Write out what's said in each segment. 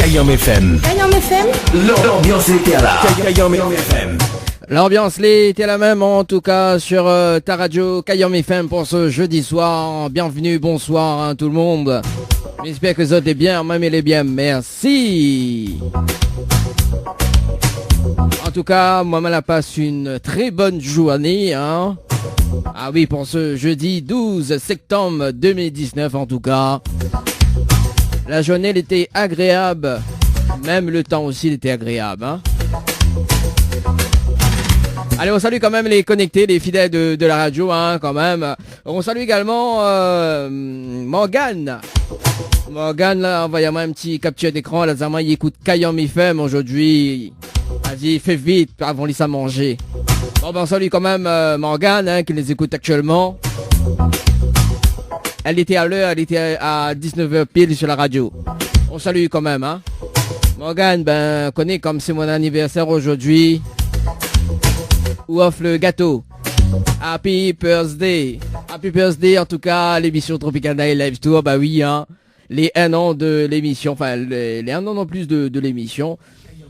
Kayam FM. Kayam FM. L'ambiance était là. Kayam FM. L'ambiance était la même en tout cas sur ta radio Kayam FM pour ce jeudi soir. Bienvenue, bonsoir tout le monde. J'espère que vous êtes bien, même il est bien, merci. En tout cas, moi, je passe une très bonne journée, hein. Ah oui, pour ce jeudi 12 septembre 2019 en tout cas. La journée elle était agréable, même le temps aussi il était agréable, hein. Allez, on salue quand même les connectés, les fidèles de la radio, hein, quand même. On salue également Morgane. Morgane, là, envoyez-moi un petit capture d'écran. Là, il écoute Kayam FM aujourd'hui. Vas-y, fais vite, avant de à manger. Bon, ben, on salue quand même Morgane, hein, qui les écoute actuellement. Elle était à l'heure, elle était à 19h pile sur la radio. On salue quand même, hein. Morgane, ben, connais comme c'est mon anniversaire aujourd'hui. Ou offre le gâteau. Happy Birthday. Happy Birthday, en tout cas, l'émission Tropical Night Live Tour, bah oui, hein. Les 1 an de l'émission, enfin, les 1 an en plus de l'émission.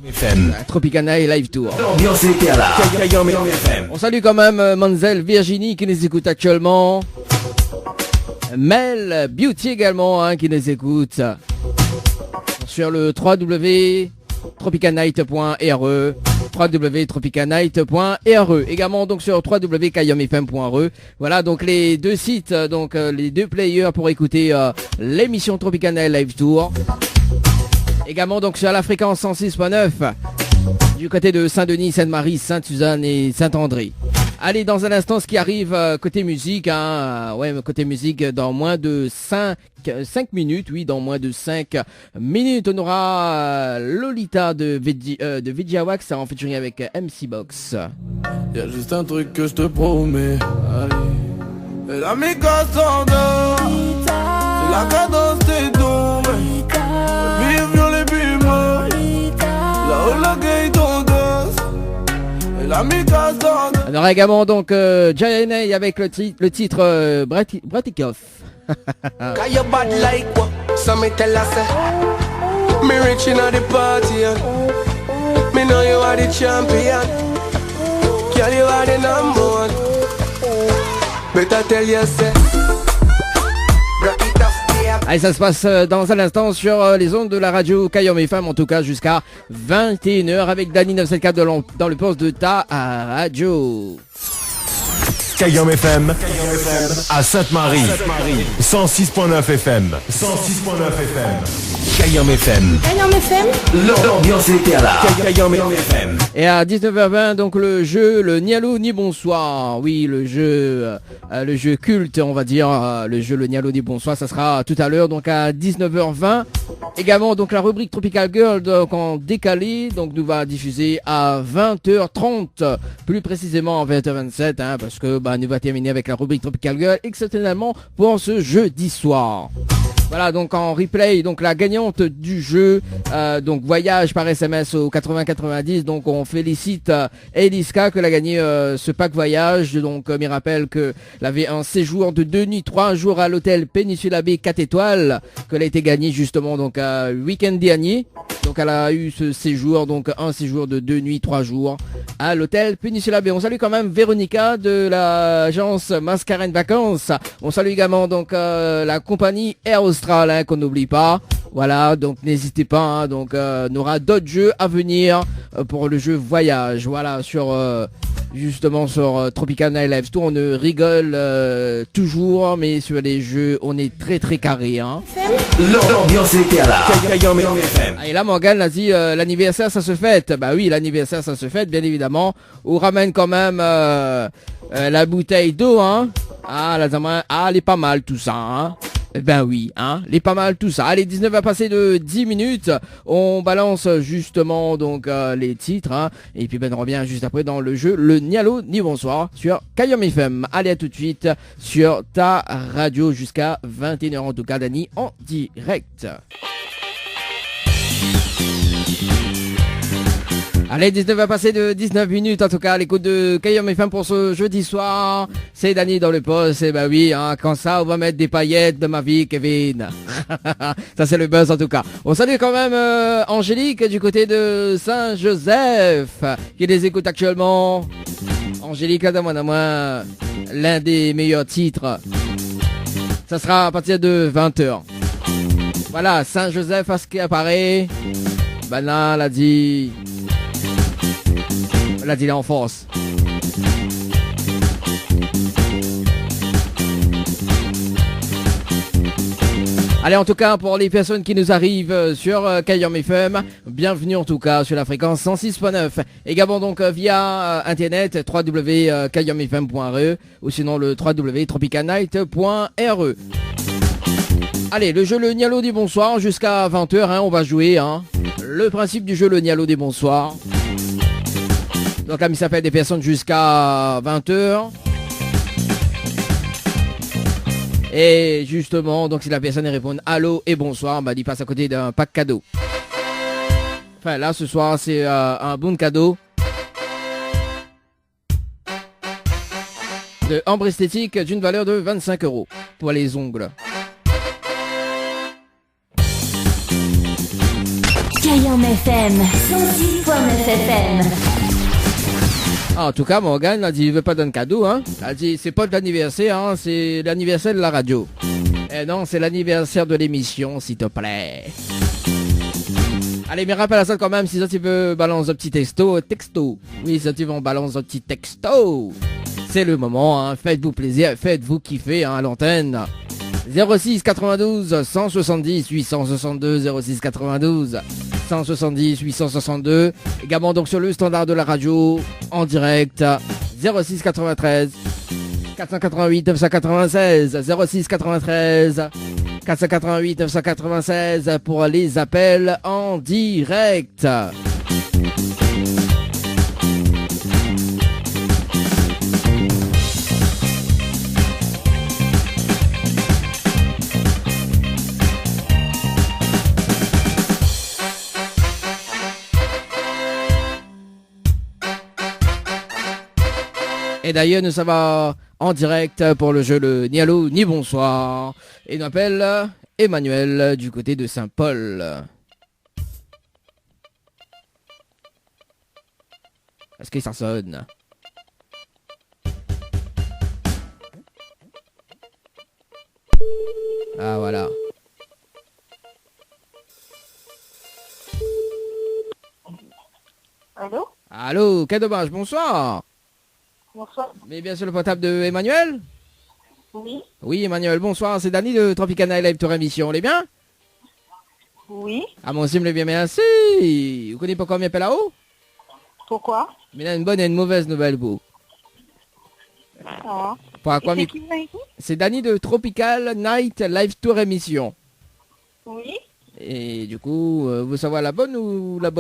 FM. Tropical Night Live Tour. L'ambiance était là. Kayam FM. On salue quand même Manzel Virginie qui nous écoute actuellement. Mel Beauty également, hein, qui nous écoute. Sur le www.tropicalnight.re. www.tropicalnight.re, également donc sur www.kayamfm.re. Voilà donc les deux sites, donc les deux players pour écouter l'émission Tropical Night Live Tour. Également donc sur la fréquence 106.9 du côté de Saint-Denis, Sainte-Marie, Sainte-Suzanne et Saint-André. Allez, dans un instant, ce qui arrive côté musique, hein, ouais, côté musique, dans moins de 5 minutes, oui, dans moins de 5 minutes, on aura Lolita de Vidiawax en featuring avec MC Box. Y'a juste un truc que je te promets, allez. Et la méga s'endort, c'est la cadence des dons, vive les piments, là où la gay ton gosse. On aura également donc Giant avec le titre Bratikov. You bad like what? So me tell her say me rich inna the party, me know you are the champion. Girl, you are the number one. Better tell you say break it off. Allez, ça se passe dans un instant sur les ondes de la radio Kayam FM, en tout cas jusqu'à 21h avec Dany 974 dans le poste de ta radio. Kayam FM à Sainte-Marie. 106.9 FM. 106.9 FM. Kayam FM. Kayam FM. L'ambiance était là. Kayam FM. Et à 19h20, donc le jeu, le Ni Allô Ni Bonsoir. Oui, le jeu culte, on va dire, le jeu le Ni Allô Ni Bonsoir, ça sera tout à l'heure, donc à 19h20. Également, donc la rubrique Tropical Girl, donc en décalé, donc nous va diffuser à 20h30, plus précisément à 20h27, hein, parce que nous va terminer avec la rubrique Tropical Girl, exceptionnellement pour ce jeudi soir. Voilà, donc en replay, donc la gagnante du jeu, donc voyage par SMS au 80-90, donc on félicite Eliska que a gagné ce pack voyage, donc il rappelle qu'elle avait un séjour de 2 nuits, 3 jours à l'hôtel Péninsula Bay 4 étoiles, qu'elle a été gagnée justement donc week-end dernier, donc elle a eu ce séjour, donc un séjour de 2 nuits, 3 jours à l'hôtel Péninsula Bay. On salue quand même Véronica de l'agence Mascarène Vacances, on salue également donc la compagnie Air Austral, hein, qu'on n'oublie pas. Voilà, donc n'hésitez pas, hein, donc on aura d'autres jeux à venir pour le jeu voyage. Voilà, sur justement sur Tropical Night Live Tour, on ne rigole toujours, mais sur les jeux, on est très très carré, hein. L'ambiance était là. Kayam FM. Et là, Morgane a dit l'anniversaire ça se fête. Bah oui, l'anniversaire ça se fête, bien évidemment. On ramène quand même la bouteille d'eau, hein. Ah, elle est pas mal tout ça, hein. Ben oui, hein, il est pas mal tout ça. Allez, 19 va passer de 10 minutes. On balance justement donc les titres, hein. Et puis on revient juste après dans le jeu le Ni Allô Ni Bonsoir sur Kayam FM. Allez, à tout de suite sur ta radio jusqu'à 21h en tout cas, Dany en direct. Allez, 19 va passer de 19 minutes en tout cas à l'écoute de Kayom FM pour ce jeudi soir. C'est Dany dans le poste, et bah oui, hein, quand ça on va mettre des paillettes de ma vie, Kevin. Ça c'est le buzz en tout cas. On salue quand même Angélique du côté de Saint-Joseph qui les écoute actuellement. Angélique, donne-moi l'un des meilleurs titres. Ça sera à partir de 20h. Voilà, Saint-Joseph à ce qui apparaît. Ben là, l'a dit l'enfance. Allez, en tout cas, pour les personnes qui nous arrivent sur Kayom FM, bienvenue en tout cas sur la fréquence 106.9. Également donc via internet www.kayomfm.re ou sinon le www.tropicanight.re. Allez, le jeu Le Nialo dit bonsoir jusqu'à 20h, hein, on va jouer. Hein. Le principe du jeu Le Nialo dit bonsoir. Donc là, il s'appelle des personnes jusqu'à 20h. Et justement, donc si la personne répond allô et bonsoir, bah il passe à côté d'un pack cadeau. Enfin là, ce soir, c'est un bon cadeau de Ambre Esthétique d'une valeur de 25 € pour les ongles. Kayom FM, 106.9 FM. Ah, en tout cas, Morgane a dit il veut pas donner cadeau, hein. Elle a dit c'est pas de l'anniversaire, hein, c'est l'anniversaire de la radio. Eh non, c'est l'anniversaire de l'émission, s'il te plaît. Allez, mais rappelle à ça quand même, si ça tu veux balance un petit texto. Oui, si tu veux on balance un petit texto. C'est le moment, hein. Faites-vous plaisir, faites-vous kiffer, hein, à l'antenne. 06 92 170 862 06 92 170 862. Également donc sur le standard de la radio en direct 06 93 488 996 06 93 488 996 pour les appels en direct. Et d'ailleurs, nous sommes en direct pour le jeu Le Nialo ni bonsoir. Et nous appelle Emmanuel du côté de Saint-Paul. Est-ce que ça sonne? Ah voilà. Allô? Allô, quel dommage, bonsoir. Bonsoir. Mais bien sûr le portable de Emmanuel? Oui. Oui Emmanuel, bonsoir, c'est Dany de Tropicana Live Tour Émission, on est bien? Oui. Ah mon sim, le bien merci. Vous connaissez pas combien appelle là-haut? Pourquoi? Mais là une bonne et une mauvaise nouvelle vous. Ah. Pourquoi C'est qui m'a dit? C'est Dany de Tropical Night Live Tour Émission. Oui. Et du coup, vous savez la bonne ou la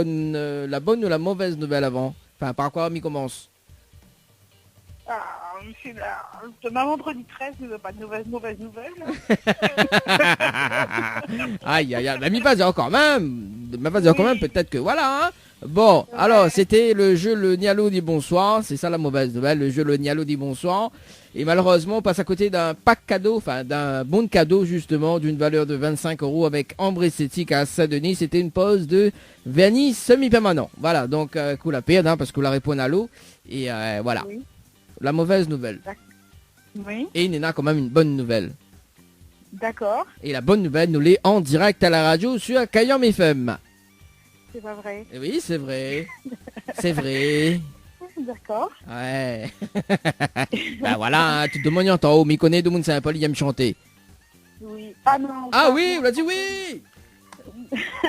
mauvaise nouvelle avant? Enfin, par quoi on commence? Ah, c'est de ma vendredi 13, mais pas de mauvaise nouvelle. Aïe, aïe, aïe, mais m'y pas dire quand même. Peut-être que voilà. Hein. Bon, alors, c'était le jeu Le Nialo dit bonsoir. C'est ça la mauvaise nouvelle, le jeu Le Nialo dit bonsoir. Et malheureusement, on passe à côté d'un pack cadeau, enfin d'un bon cadeau justement, d'une valeur de 25 € avec Ambre Esthétique à Saint-Denis. C'était une pause de vernis semi-permanent. Voilà, donc, coup la perdre, hein, parce que vous la répondez à l'eau. Et voilà. Oui. La mauvaise nouvelle. Oui. Et il y en a quand même une bonne nouvelle. D'accord. Et la bonne nouvelle, nous l'est en direct à la radio sur Kayom FM. C'est pas vrai. Et oui, c'est vrai. C'est vrai. D'accord. Ouais. Ben voilà, hein, tout le monde y entend. M'y connaît, tout le monde sait pas, il aime chanter. Oui. Ah non. Ah oui, vous l'a dit oui.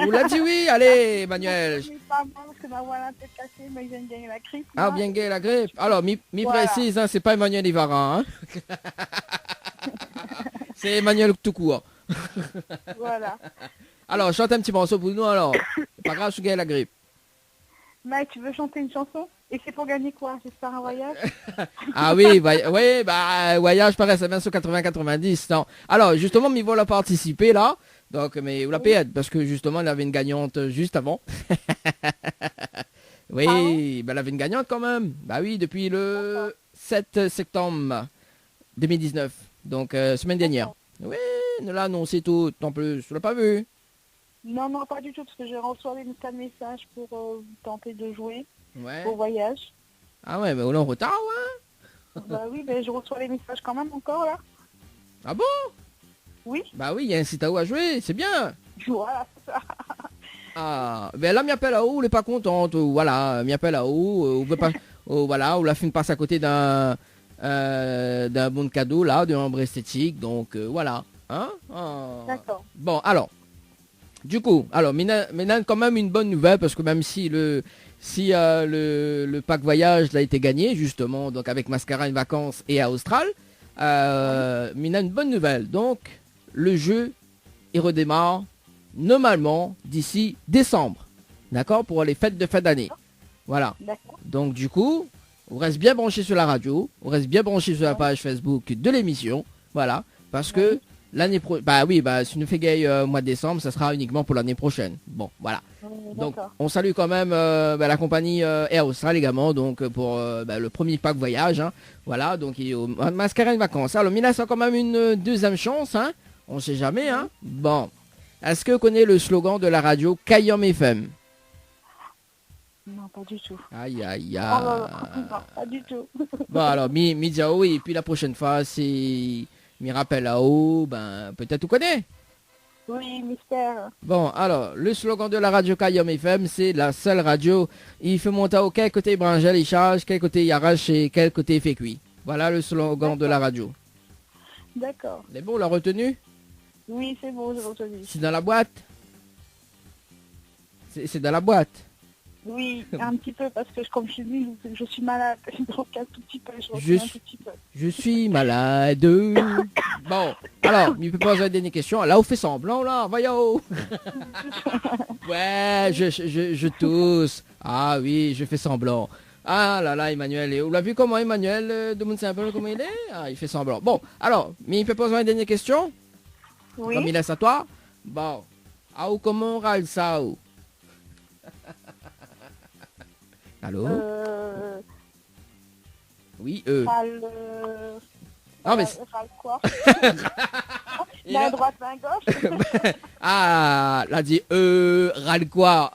Vous l'a dit oui, allez, Emmanuel. Je sais pas moi, parce que ma voix est un peu cassée, mais je viens de gagner la grippe. Ah, bien gay la grippe. Alors, mi Voilà. précise, hein, c'est pas Emmanuel Ivarin. Hein. C'est Emmanuel tout court. Voilà. Alors, chante un petit morceau pour nous, alors. C'est pas grave, je suis gay la grippe. Mec, tu veux chanter une chanson? Et c'est pour gagner quoi? J'espère un voyage? Ah oui, oui, bah, voyage, pareil, ça vient sur 80-90, non. Alors, justement, il va la participer, là. Donc, mais vous la payez, parce que, justement, il y avait une gagnante juste avant. Oui, elle avait une gagnante quand même. Bah oui, depuis le 7 septembre 2019. Donc, semaine dernière. Oui, nous l'a annoncé tout en plus. Tu l'as pas vu? Non, non, pas du tout, parce que j'ai reçu des messages pour tenter de jouer Ouais. au voyage. Ah ouais, mais on est en retard, ouais. Bah oui, mais je reçois les messages quand même encore, là. Ah bon? Oui. Bah oui, il y a un site à où à jouer, c'est bien. Voilà, c'est ça. Ah, ben là, m'y appelle à où, elle est pas contente. Voilà, m'y appelle à où, ou veut pas, voilà, ou la fine passe à côté d'un bon cadeau, là, d'un ombre esthétique, donc voilà. Hein? Ah. D'accord. Bon, alors, du coup, alors, maintenant, quand même une bonne nouvelle, parce que même si le pack voyage a été gagné, justement, donc avec Mascara une vacances et à Austral, maintenant une bonne nouvelle. Donc, le jeu, il redémarre normalement d'ici décembre. D'accord? Pour les fêtes de fin d'année. Voilà. D'accord. Donc, du coup, on reste bien branché sur la radio, on reste bien branché sur la page Facebook de l'émission. Voilà. Parce que l'année prochaine, bah oui, bah si nous fait gay mois de décembre, ça sera uniquement pour l'année prochaine. Bon, voilà. Donc, on salue quand même la compagnie Air Austral également, donc pour le premier pack voyage. Hein. Voilà, donc il est au Mascara une vacances. Alors, Mina, ça a quand même une deuxième chance. Hein. On sait jamais. Hein. Bon. Est-ce que vous connaissez le slogan de la radio Kayom FM? Non, pas du tout. Aïe, aïe, aïe. Non, pas du tout. Bon, alors, mi dit oui, et puis la prochaine fois, si mi rappelle là-haut, ben, peut-être tu connais. Oui, mystère. Bon, alors, le slogan de la radio Kayom FM, c'est la seule radio. Il fait monter au quel côté brancher les charges, quel côté il arrache et quel côté il fait cuit. Voilà le slogan de la radio. D'accord. C'est bon, on l'a retenu? Oui, c'est bon, j'ai retenu. C'est dans la boîte? C'est dans la boîte? Oui, un petit peu, parce que comme je suis venue, je suis malade. Donc un tout petit peu, je Je retiens un tout petit peu. Je suis malade. Bon, alors, il peut poser des questions. Là, on fait semblant, là, voyons. Ouais, je tousse. Ah oui, je fais semblant. Ah là là, Emmanuel. Vous l'avez vu comment Emmanuel demande un peu comment il est? Ah, il fait semblant. Bon, alors, mais il peut poser une dernière question? Oui. Comme il laisse à toi? Bon. Ah, ou comment on râle ça? Ou? Allô? Oui, Ah, mais... Râle quoi? Main droite, main gauche? Ah, là dit râle quoi?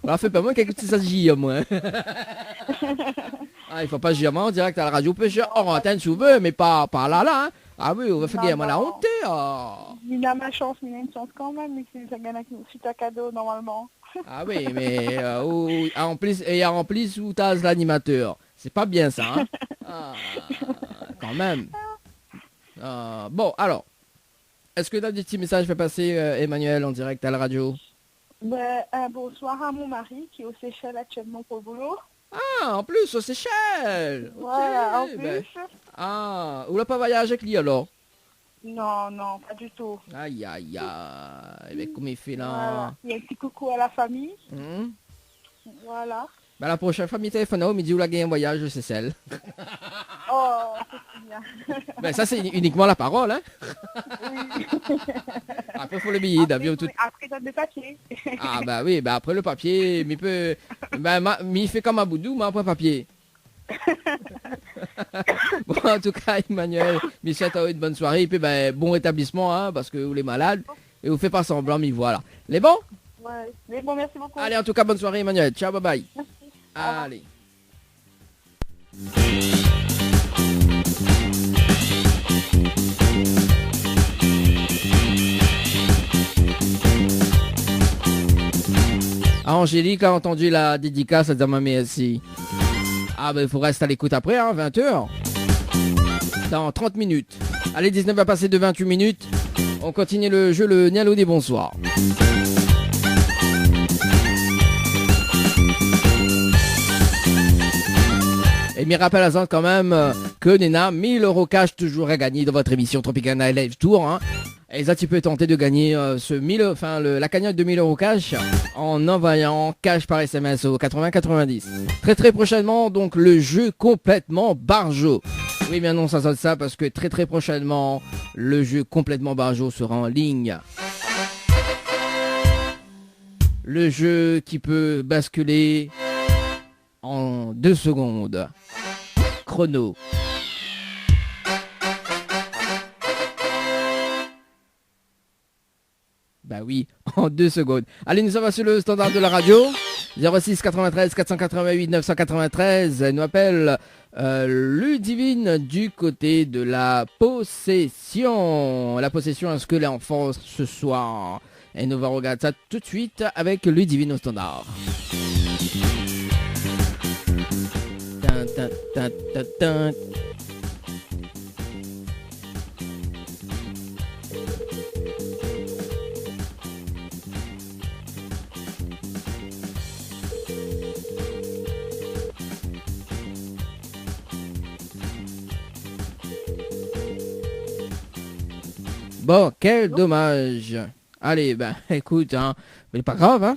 On a fait pas moins quelque chose ça gire moi. Ah, il faut pas gire moi en direct à la radio, peut en antenne si vous voulez, mais pas là là. Hein. Ah oui, on va faire moi la honte. Il a ma chance, il a une chance quand même, mais ça gagne un cadeau normalement. Ah oui, mais en plus sous tasse l'animateur. C'est pas bien ça, hein? Ah, quand même. Bon, alors, est-ce que tu as des petits messages fait passer, Emmanuel, en direct à la radio? Bonsoir à mon mari qui est aux Seychelles actuellement pour le boulot. Ah, en plus, aux Seychelles. Voilà, Okay, en ben, plus. Ah, vous n'avez pas voyagé avec lui alors? Non, non, pas du tout. Aïe, aïe, aïe. Mais comment il fait là? Voilà. Il y a un petit coucou à la famille. Voilà. Bah, la prochaine fois, mi téléphone au midi où la gagne un voyage, c'est celle. Oh, c'est bien. Ben, ça, c'est uniquement la parole, hein? Oui. Après, il faut le billet d'avion. Tout... Après, donne des papiers. Ah, bah oui, bah après le papier, mi peut. Ben, mi fait comme un boudou, mais après papier. Bon, en tout cas, Emmanuel, mi souhaite à vous une bonne soirée, et puis ben, bon rétablissement, hein, parce que vous êtes malade, et vous faites pas semblant, mi voilà. Les bons? Ouais. Mais bon, merci beaucoup. Allez, en tout cas, bonne soirée, Emmanuel. Ciao, bye bye. Merci. Allez. Ah, Angélique a entendu la dédicace à Dama merci. Ah ben il faut rester à l'écoute après, hein, 20h. Dans 30 minutes. Allez, 19 va passer de 28 minutes. On continue le jeu, le Nialo des bonsoirs. Et m'y rappelle à quand même que Nena, 1000 € cash toujours à gagner dans votre émission Tropicana Live Tour. Hein. Et ça, tu peux tenter de gagner la cagnotte de 1000 € cash en envoyant cash par SMS au 80-90. Très très prochainement, donc le jeu complètement barjo. Oui, bien non, ça sonne ça parce que très très prochainement, le jeu complètement barjo sera en ligne. Le jeu qui peut basculer en 2 secondes. Chrono. Bah oui, en 2 secondes. Allez, nous sommes sur le standard de la radio. 06 93 488 993. Elle nous appelle Ludivine du côté de la possession. La possession, est-ce que l'enfant ce soir? Et nous va regarder ça tout de suite avec Ludivine au standard. Tin, tin, tin, tin, tin. Bon, quel dommage. Allez, ben, écoute, hein, mais pas grave, hein.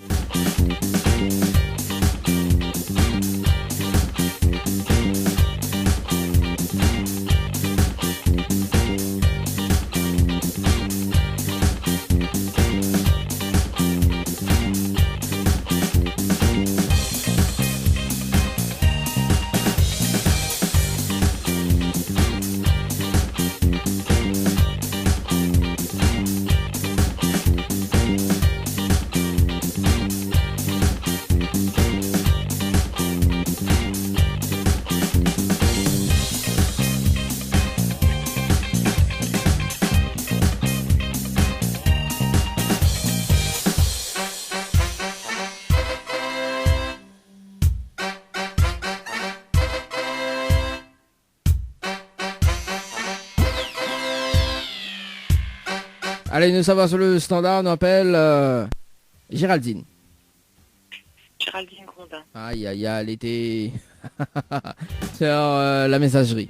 Allez, nous savoir sur le standard, on appelle Géraldine. Géraldine Grondin. Aïe, aïe, aïe, elle était sur la messagerie.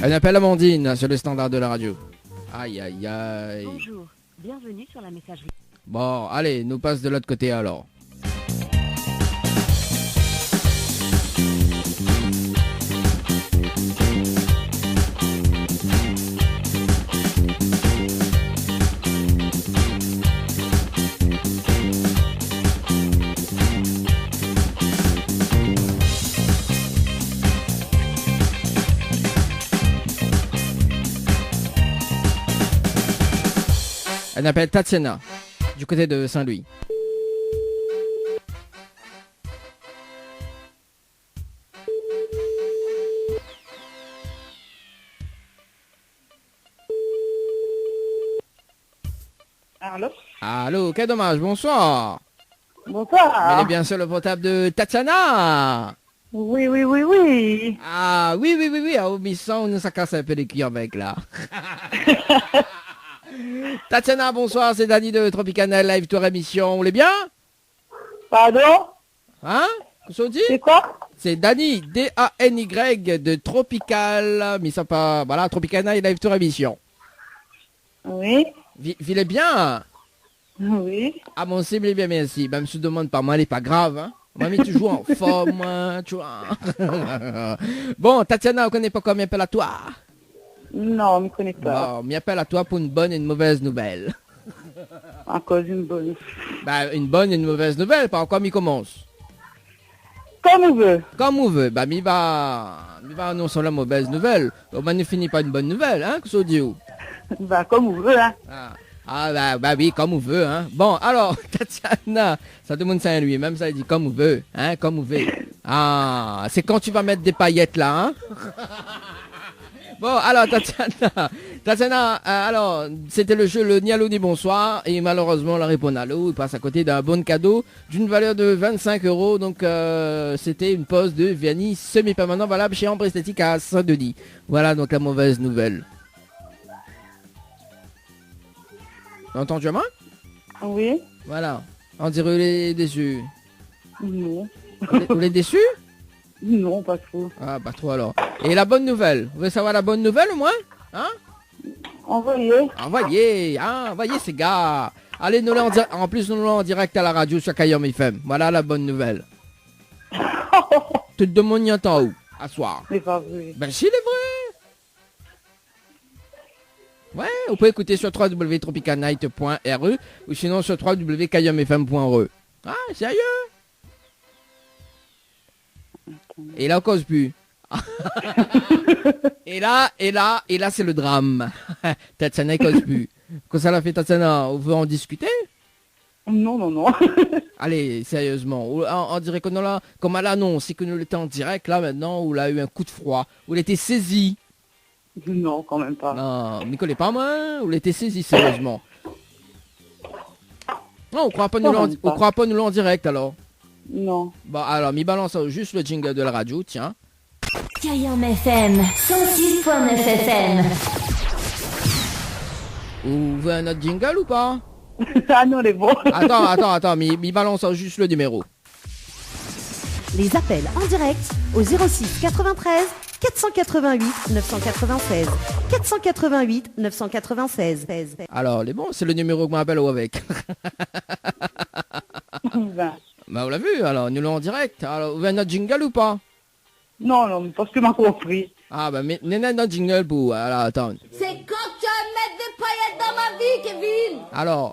Elle appelle Amandine sur le standard de la radio. Aïe, aïe, aïe. Bonjour, bienvenue sur la messagerie. Bon, allez, nous passe de l'autre côté alors. Elle appelle Tatiana, du côté de Saint-Louis. Allô? Allô, quel dommage, bonsoir. Bonsoir. Elle est bien sur le portable de Tatiana. Oui, oui, oui, oui. Ah, oui, oui, oui, oui, à Omisson, nous ça casse un peu les cuirs avec là. Tatiana, bonsoir, c'est Dani de Tropicana Live Tour Émission, vous l'êtes bien? Pardon? Hein? Qu'est-ce qu'on dit? C'est quoi? C'est Dani, D-A-N-Y de Tropical, mais ça pas, voilà, Tropicana Live Tour Émission. Oui. Vous l'êtes bien? Oui. Ah bon, c'est bien, merci. Ben, me se demande pas, moi, elle est pas grave, hein. Moi, mais toujours en forme, hein, tu vois. Bon, Tatiana, on connaît pas combien appelle à toi? Non, on ne me connaît pas. Bon, m'y appelle à toi pour une bonne et une mauvaise nouvelle. Encore une bonne. Bah, une bonne et une mauvaise nouvelle, par quoi m'y commence? Comme on veut. Comme on veut, bah, m'y va annoncer la mauvaise nouvelle. Bah, ne finit pas une bonne nouvelle, hein, que ça dit où? Bah, comme on veut, hein. Bah oui, comme on veut, hein. Bon, alors, Tatiana, ça demande ça à lui, même ça, il dit comme on veut, hein, comme on veut. Ah, c'est quand tu vas mettre des paillettes là, hein. Bon, alors, Tatiana, alors, c'était le jeu, le Nialo dit bonsoir, et malheureusement, la réponse Nalo, il passe à côté d'un bon cadeau d'une valeur de 25 €, donc c'était une pause de vernis semi-permanent valable chez Ambre Esthétique à Saint-Denis. Voilà, donc la mauvaise nouvelle. Entendu à moi? Oui. Voilà, on dirait les déçus. Non. Vous les déçus? Non, pas trop. Ah, pas trop alors. Et la bonne nouvelle? Vous voulez savoir la bonne nouvelle au moins? Hein? Envoyez. Envoyez, hein, envoyez ces gars. Allez, en plus, nous l'avons en direct à la radio sur Kayom FM. Voilà la bonne nouvelle. Tu te demandes y temps où? À soir. C'est pas vrai. Ben si, il est vrai. Ouais, vous pouvez écouter sur www.tropicalnight.re ou sinon sur www.kayomfm.re. Ah, sérieux? Et là, on cause plus. et là, c'est le drame. Tatiana, cause plus. Quand ça l'a fait, Tatiana, on veut en discuter? Non. Allez, sérieusement. On dirait que là, comme à l'annonce, c'est que nous l'étions en direct, là, maintenant, où il a eu un coup de froid, où il était saisi. Non, quand même pas. Non, m'y connaît pas, moi, où il était saisi, sérieusement. Non, on croit pas nous en direct, alors. Non. Bon, alors, m'y balance juste le jingle de la radio, tiens. Kayom FM 106.9 FM. Vous voulez un autre jingle ou pas? Ah non, les bons. Attends, m'y balance juste le numéro. Les appels en direct au 06 93 488 996. 488 996. Alors, les bons, c'est le numéro que m'appelle ou avec. Ben. Bah, vous l'avez vu, alors, nous l'avons en direct. Alors, vous voulez un autre jingle ou pas? Non, parce que m'a compris. Ah, bah, mais un autre jingle pour... Alors, attends. C'est quand tu vas mettre des paillettes dans ma vie, Kevin. Alors.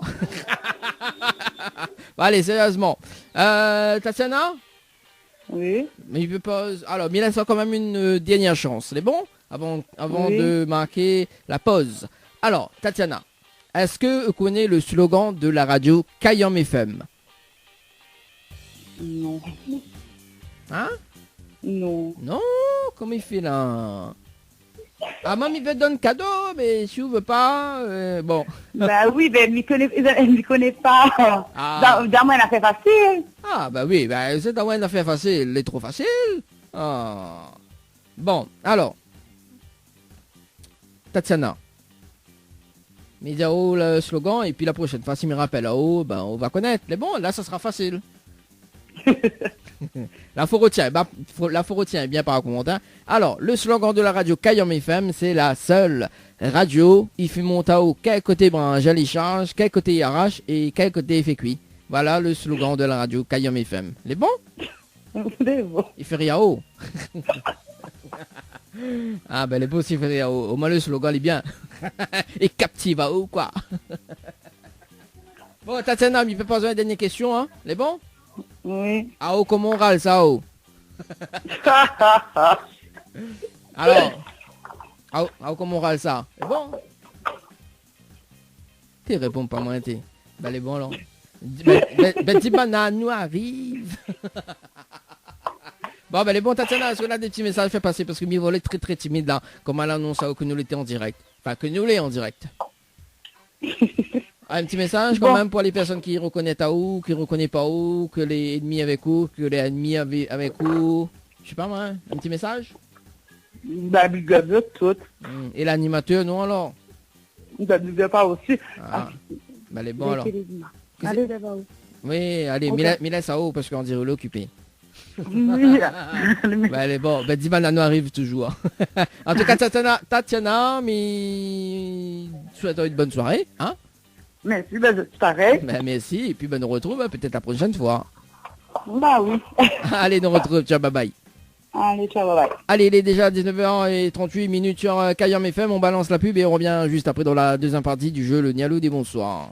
Bon, allez, sérieusement. Tatiana? Oui. Mais il peut pas... Alors, mais il laisse quand même une dernière chance. C'est bon? Avant Oui. de marquer la pause. Alors, Tatiana, est-ce que vous connaissez le slogan de la radio Kayom FM? Non. Hein? Non. Non, comment il fait là? Ah, maman, il veut donner cadeau, mais si vous veut pas, bon. Bah oui, mais elle m'y connaît pas. Ah. Dans moi, elle a fait facile. Ah, bah oui, bah, c'est dans une affaire facile, elle est trop facile. Ah. Bon, alors. Tatiana. Mais il y a le slogan, et puis la prochaine fois, s'il me rappelle là-haut, ben, on va connaître. Mais bon, là, ça sera facile. L'info retient bien par commentaire. Alors, le slogan de la radio Kayom FM, c'est la seule radio. Il fait monter au quel côté branche, elle charge, quel côté il arrache et quel côté il fait cuit. Voilà le slogan de la radio Kayom FM. Les bons? Les bons. Il fait rien haut. Ah ben les beaux s'il fait rien haut. Au moins le slogan il est bien. Et captive à haut quoi. Bon Tatiana, il peut poser une dernière question hein. Les bons? Oui. Ah oh, comment on râle ça oh. Alors ah oh, comment on râle ça? C'est bon? Tu réponds pas moi t'es. Ben les bons alors. Ben dis banane nous arrive. Bon ben les bons Tatiana, est-ce qu'on a des petits messages à faire passer? Parce que Mivol est très très timide là. Comme elle annonce que nous l'étions en direct. Enfin que nous l'est en direct. Un petit message quand même pour les personnes qui reconnaissent à où, qui ne reconnaissent pas où, que les ennemis avec où, que les ennemis avec où. Je sais pas moi, un petit message? Bah, big up tout. Et l'animateur, non alors? Bah, big up pas aussi. Ah. Bah les bons alors. Allez là-bas. Oui, allez, Okay. mais laisse à haut parce qu'on dirait l'occupé. Oui. Bah les bons, bah dis banano arrive toujours. En tout cas Tatiana, mais souhaite une bonne soirée, hein? Merci, bah, c'est pareil. Bah merci, et puis bah, nous retrouve peut-être la prochaine fois. Bah oui. Allez, nous retrouve, ciao, bye bye. Allez, ciao, bye bye. Allez, il est déjà 19h38 sur Kayom FM, on balance la pub et on revient juste après dans la deuxième partie du jeu Le Nialo des Bonsoirs.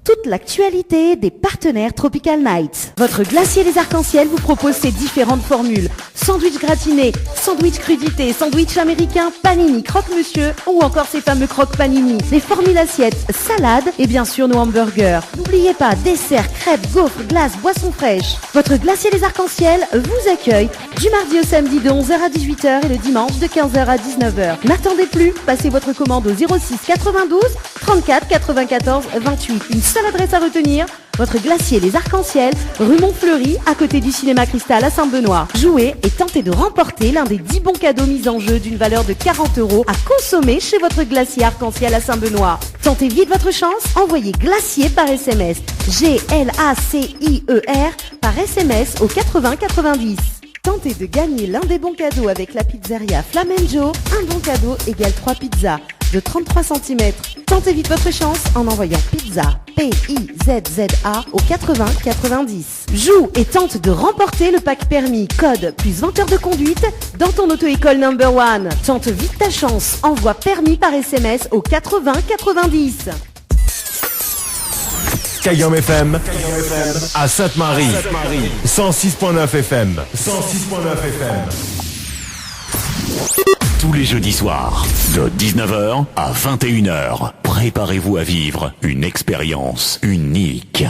Toute l'actualité des partenaires Tropical Night. Votre glacier les arcs-en-ciel vous propose ses différentes formules. Sandwich gratiné, sandwich crudité, sandwich américain, panini, croque-monsieur ou encore ces fameux croque-panini. Les formules assiettes, salades et bien sûr nos hamburgers. N'oubliez pas, dessert, crêpes, gaufres, glaces, boissons fraîches. Votre glacier les arcs-en-ciel vous accueille du mardi au samedi de 11h à 18h et le dimanche de 15h à 19h. N'attendez plus, passez votre commande au 06 92 34 94 28. Une seule adresse à retenir, votre glacier les arcs-en-ciel, rue Montfleury, à côté du cinéma Cristal à Saint-Benoît. Jouez et tentez de remporter l'un des 10 bons cadeaux mis en jeu d'une valeur de 40 € à consommer chez votre glacier arc-en-ciel à Saint-Benoît. Tentez vite votre chance, envoyez glacier par SMS. GLACIER par SMS au 80 90. Tentez de gagner l'un des bons cadeaux avec la pizzeria Flamenjo. Un bon cadeau égale 3 pizzas. de 33 cm. Tentez vite votre chance en envoyant pizza, P-I-Z-Z-A au 80 90. Joue et tente de remporter le pack permis, code plus 20 heures de conduite dans ton auto-école number one. Tente vite ta chance, envoie permis par SMS au 80 90. Kayom FM à Sainte-Marie. 106.9 FM. 106.9 FM. Tous les jeudis soirs, de 19h à 21h, préparez-vous à vivre une expérience unique.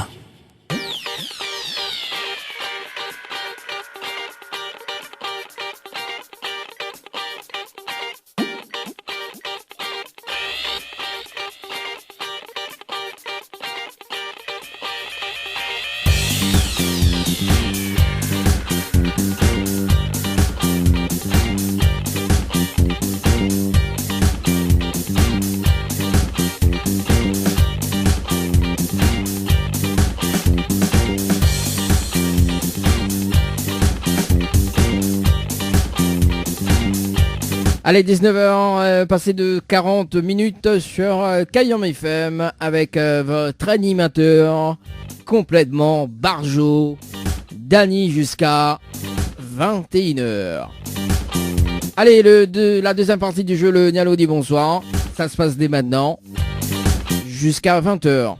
Allez, 19h, passé de 40 minutes sur Kayom FM avec votre animateur complètement barjo, Dany jusqu'à 21h. Allez, la deuxième partie du jeu, le Nialo dit bonsoir. Ça se passe dès maintenant jusqu'à 20h.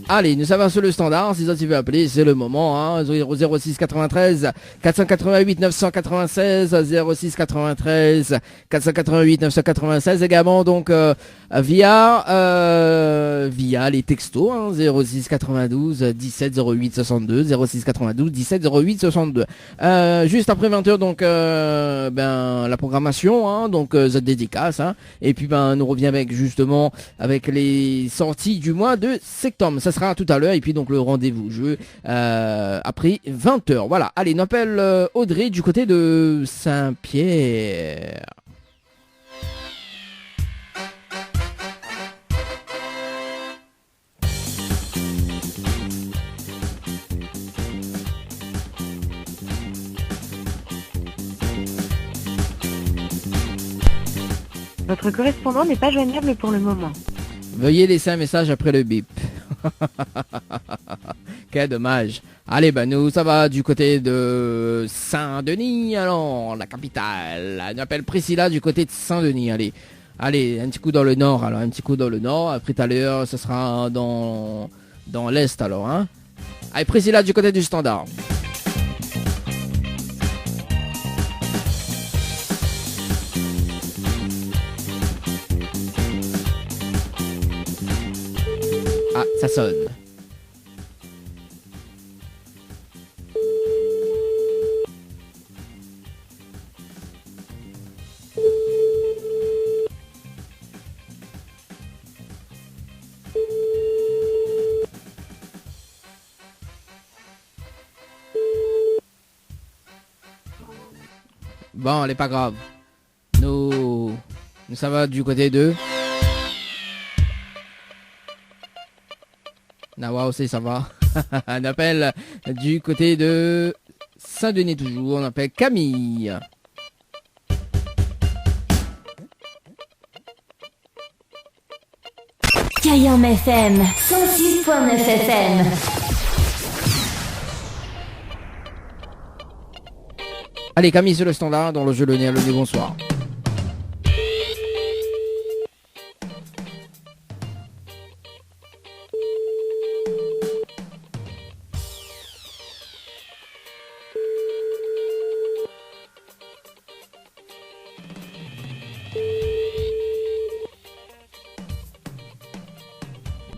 Allez, nous sommes sur le standard, si ça tu veux appeler, c'est le moment, hein, 06 93 488 996, 06 93 488 996, également donc via les textos, hein, 06 92 17 08 62, 06 92 17 08 62. Juste après 20h, donc la programmation, hein, donc cette dédicace, hein, et puis nous revient avec justement avec les sorties du mois de septembre. Ça sera tout à l'heure, et puis donc le rendez-vous jeu après 20h. Voilà, allez, on appelle Audrey du côté de Saint-Pierre. Votre correspondant n'est pas joignable pour le moment. Veuillez laisser un message après le bip. Quel dommage. Allez, nous, ça va du côté de Saint-Denis, alors, la capitale. On appelle Priscilla du côté de Saint-Denis, allez, un petit coup dans le nord, alors, un petit coup dans le nord. Après, tout à l'heure, ce sera dans l'est, alors, hein. Allez, Priscilla du côté du standard. Ah, ça sonne. Bon, elle est pas grave. Nous ça va du côté de Nawa aussi, ça va. On appelle du côté de Saint-Denis toujours. On appelle Camille. Kayom FM 106.9 FM. Allez, Camille sur le standard dans le jeu le Nialo dit bonsoir.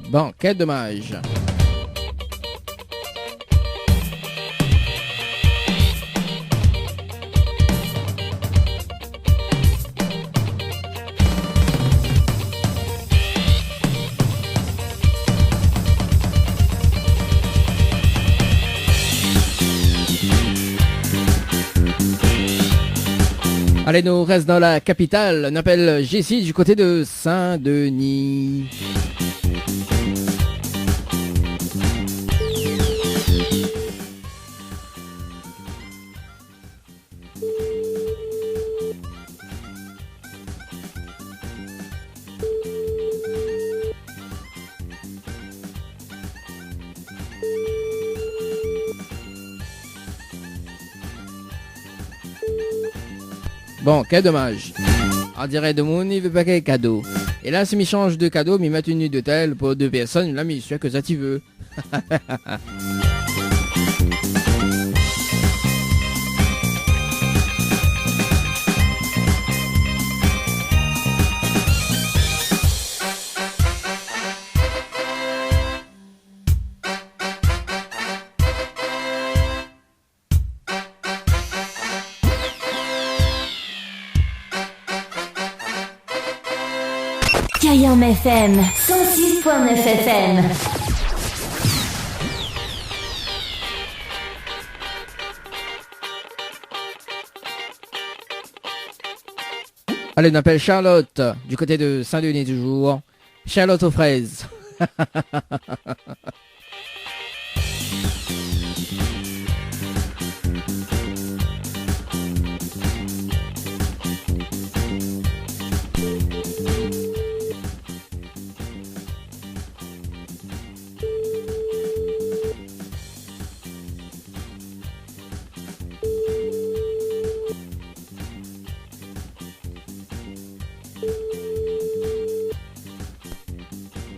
Bon, quel dommage. Allez, nous reste dans la capitale. On appelle Jessie du côté de Saint-Denis. Bon, quel dommage. On dirait de mon il veut pas quel cadeau. Et là, si m'y change de cadeau, m'y mettre une nuit d'hôtel pour 2 personnes, là, m'y suis que ça tu veux. Kayam FM 106.9 FM. Allez, on appelle Charlotte, du côté de Saint-Denis toujours. Charlotte aux fraises.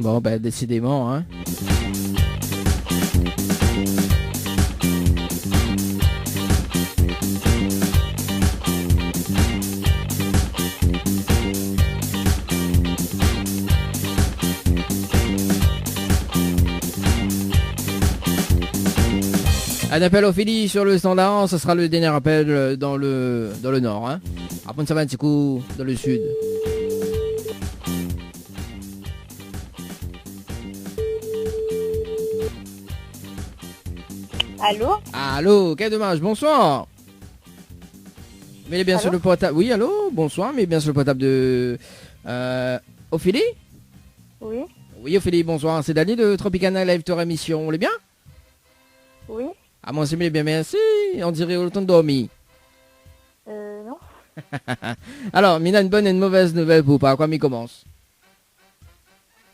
Bon, ben, décidément, hein. Un appel Ophélie sur le standard, ce sera le dernier appel dans le nord, hein. Après, ça va un petit coup dans le sud. Allô? Allô, quel dommage, bonsoir. Mais bien sur le portable. Oui, allô, bonsoir, mais bien sur le portable de Ophélie? Oui. Oui, Ophélie, bonsoir. C'est Dani de Tropicana Live Tour Émission. On est bien? Oui. Ah, moi, c'est bien, merci. On dirait autant de dormir. Non. Alors, Mina, une bonne et une mauvaise nouvelle pour pas. Quoi, m'y commence?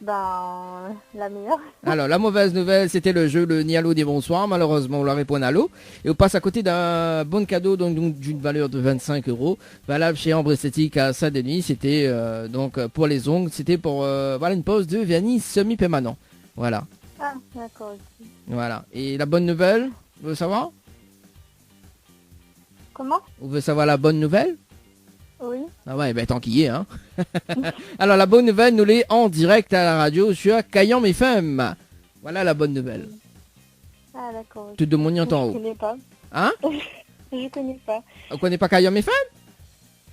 Ben, la meilleure. Alors, la mauvaise nouvelle, c'était le jeu, le Nialo des bonsoirs. Malheureusement, on l'a répondu à l'eau. Et on passe à côté d'un bon cadeau, donc d'une valeur de 25 €. Valable chez Ambre Esthétique à Saint-Denis. C'était, donc, pour les ongles, c'était pour, voilà, une pose de vernis semi-permanent. Voilà. Ah, d'accord. Ok. Voilà. Et la bonne nouvelle, vous voulez savoir? Comment? Vous voulez savoir la bonne nouvelle? Oui. Ah ouais, ben tant qu'il y est, hein. Alors, la bonne nouvelle, nous l'est en direct à la radio sur Kayam FM. Voilà la bonne nouvelle. Ah, d'accord. Tout de mon en haut. Je connais pas. Hein? Je connais pas. Vous connaissez pas Kayam FM?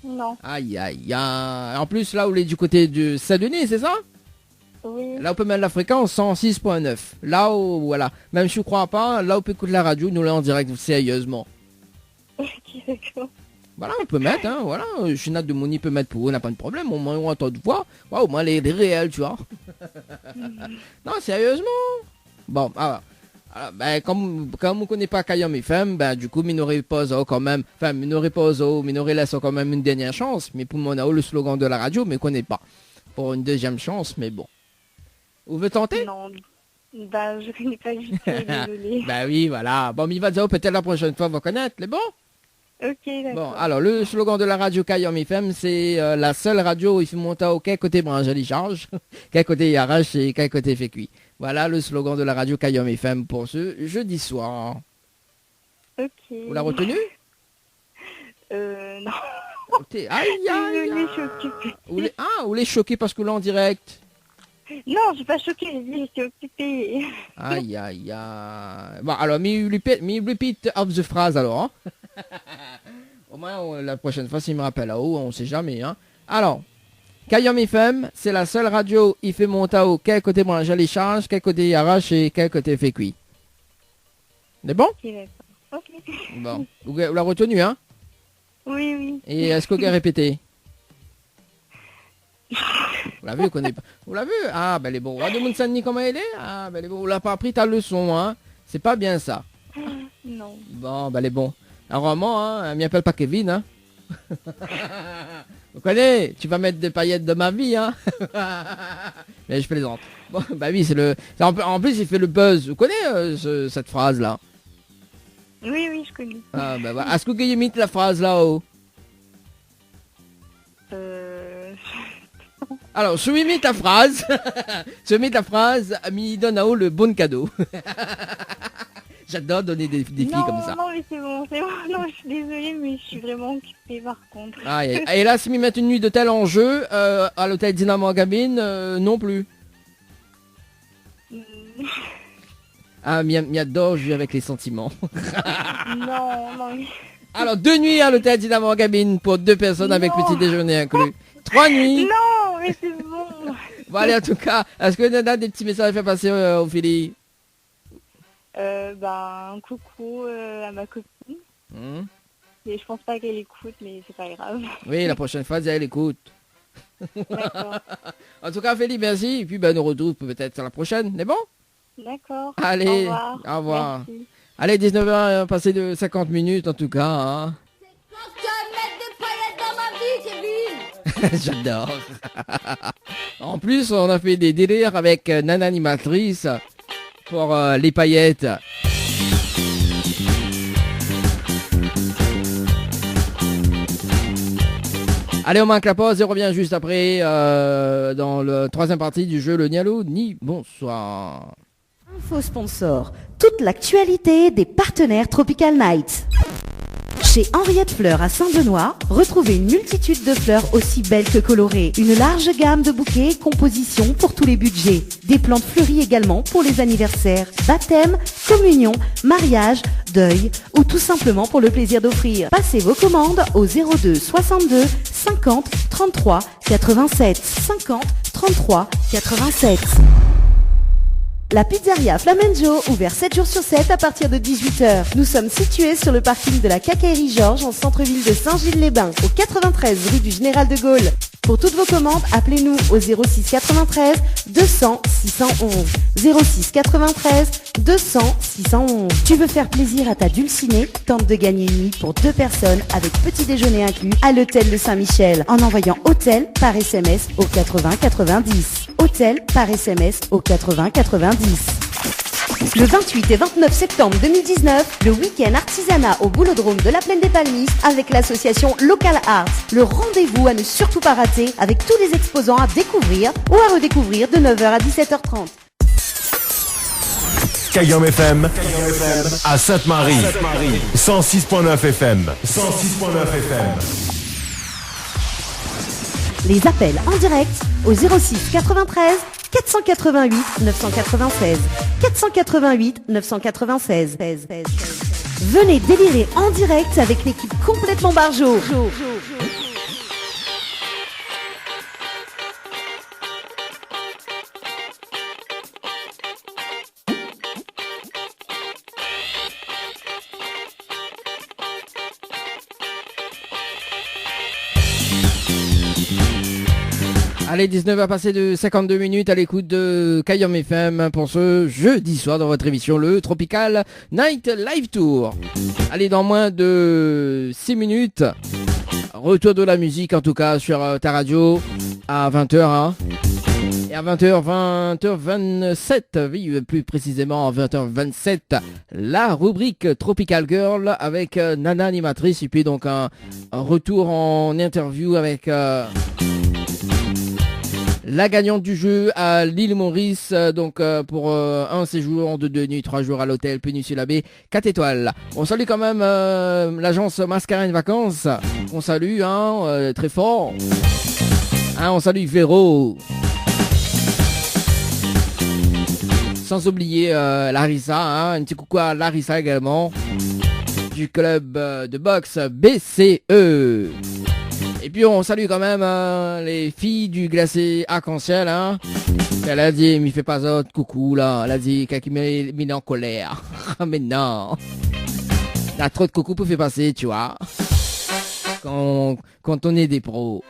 Non. Aïe, aïe, aïe. En plus, là, on est du côté de Saint-Denis, c'est ça? Oui. Là, on peut mettre la fréquence 106.9. Là où, voilà. Même si je crois pas, là, on peut écouter la radio, nous l'est en direct, sérieusement. Ok, d'accord. Voilà, on peut mettre, hein, voilà. Chinat de Moni peut mettre pour eux, n'a pas de problème. Au moins, on entend de voix. Ouais, au moins, les réels, tu vois. Non, sérieusement. Bon, alors, ben, comme on connaît pas Kayam FM, ben, du coup, Minoré pose quand même, enfin, Minoré pose, Minoré laisse quand même une dernière chance. Mais pour mon le slogan de la radio, mais connaît pas. Pour une deuxième chance, mais bon. Vous voulez tenter? Non. Bah, je connais pas du tout, désolé. Bah oui, voilà. Bon, mais il va dire, peut-être la prochaine fois, on va connaître, les bons? Ok, d'accord. Bon, alors, le slogan de la radio Kayam FM, c'est la seule radio où il faut monter au quel côté branche les charges, quel côté il arrache et quel côté fait cuit. Voilà le slogan de la radio Kayam FM pour ce jeudi soir. Ok. Vous l'avez retenu? Non. Aïe, aïe, Désolée, je suis occupée. Vous l'êtes choqué parce que là en direct? Non, je suis pas choquée, je suis occupée. Aïe, aïe, aïe. Bon, alors, me repeat of the phrase alors. Hein? Au moins, la prochaine fois, s'il me rappelle là-haut, on sait jamais. Hein? Alors, Kayam FM, c'est la seule radio, il fait monter au quel côté branche les charges, quel côté il arrache et quel côté fait cuit. C'est bon? Ok, d'accord. Ok. Bon, vous l'avez retenu, hein? Oui, oui. Et est-ce que vous avez répété? Vous l'avez, vous connaissez pas. Vous l'avez? Ah, ben les bons. Vous demandez comment elle est? Ah, ben les bons. Vous l'avez pas appris ta leçon, hein? C'est pas bien ça. Non. Bon, ben les bons. Alors, vraiment, hein, m'y appelle pas Kevin, hein? Vous connaissez? Tu vas mettre des paillettes de ma vie, hein? Mais je plaisante. Bon, bah oui, c'est le. En plus, il fait le buzz. Vous connaissez cette phrase-là? Oui, oui, je connais. Ah, ben voilà. Est-ce que vous imite la phrase là-haut? Alors, soumis ta phrase. Soumis ta phrase, mi donne à haut le bon cadeau. J'adore donner des défis comme ça. Non, mais c'est bon. Non, je suis désolée, mais je suis vraiment occupée par contre. Ah, et là, si m'y mettent une nuit d'hôtel en jeu, à l'hôtel Dynamo Gabine, non plus. Ah, m'y adore jouer avec les sentiments. Non. Alors, 2 nuits à l'hôtel Dynamo Gabine pour 2 personnes avec petit déjeuner inclus. 3 nuits. Non, mais c'est bon. Bon, allez, en tout cas, est-ce que Nana a des petits messages à faire passer aux filles? Un coucou à ma copine. Et je pense pas qu'elle écoute, mais c'est pas grave. Oui, la prochaine fois, elle écoute. D'accord. En tout cas, Félix, merci. Et puis, nous retrouve peut-être à la prochaine. C'est bon? D'accord. Allez, au revoir. Merci. Allez, 19h, passé de 50 minutes en tout cas. Hein. Quand tu vas mettre des paillettes dans ma vie, Kevin. J'adore. En plus, on a fait des délires avec Nana Animatrice pour les paillettes. Allez, on marque la pause et on revient juste après dans la 3e partie du jeu Le Nialo Ni Bonsoir. Info sponsor, toute l'actualité des partenaires Tropical Night. Chez Henriette Fleurs à Saint-Benoît, retrouvez une multitude de fleurs aussi belles que colorées. Une large gamme de bouquets et compositions pour tous les budgets. Des plantes fleuries également pour les anniversaires, baptêmes, communions, mariages, deuil ou tout simplement pour le plaisir d'offrir. Passez vos commandes au 02 62 50 33 87 50 33 87. La pizzeria Flamenjo, ouvert 7 jours sur 7 à partir de 18h. Nous sommes situés sur le parking de la Quincaillerie Georges en centre-ville de Saint-Gilles-les-Bains, au 93 rue du Général de Gaulle. Pour toutes vos commandes, appelez-nous au 06 93 200 611. 06 93 200 611. Tu veux faire plaisir à ta dulcinée? Tente de gagner une nuit pour 2 personnes avec petit déjeuner inclus à l'hôtel de Saint-Michel en envoyant hôtel par SMS au 80 90. Hôtel par SMS au 80 90. Le 28 et 29 septembre 2019, le week-end artisanat au Boulodrome de la Plaine des Palmistes avec l'association Local Arts. Le rendez-vous à ne surtout pas rater avec tous les exposants à découvrir ou à redécouvrir de 9h à 17h30. Kayom FM à Sainte-Marie. 106.9 FM. 106.9 FM. Les appels en direct au 06 93 488 996. 488 996. Venez délirer en direct avec l'équipe complètement barjo. Allez, 19h passé de 52 minutes à l'écoute de Kayom FM pour ce jeudi soir dans votre émission, le Tropical Night Live Tour. Allez, dans moins de 6 minutes, retour de la musique en tout cas sur ta radio à 20h. Hein. Et à 20h27, oui, plus précisément à 20h27, la rubrique Tropical Girl avec Nana Animatrice et puis donc un retour en interview avec... la gagnante du jeu à l'île Maurice, donc pour un séjour de 2 nuits, 3 jours à l'hôtel Péninsula Baie 4 étoiles. On salue quand même l'agence Mascarène Vacances. On salue, hein, très fort. Hein, on salue Véro. Sans oublier Larissa, hein, un petit coucou à Larissa également. Du club de boxe BCE. Et puis on salue quand même les filles du glacé arc-en-ciel, hein. Elle a dit, m'y fait pas autre coucou là. Elle a dit qu'elle m'a mis en colère. Mais non. Il y a trop de coucou pour faire passer, tu vois. Quand on est des pros.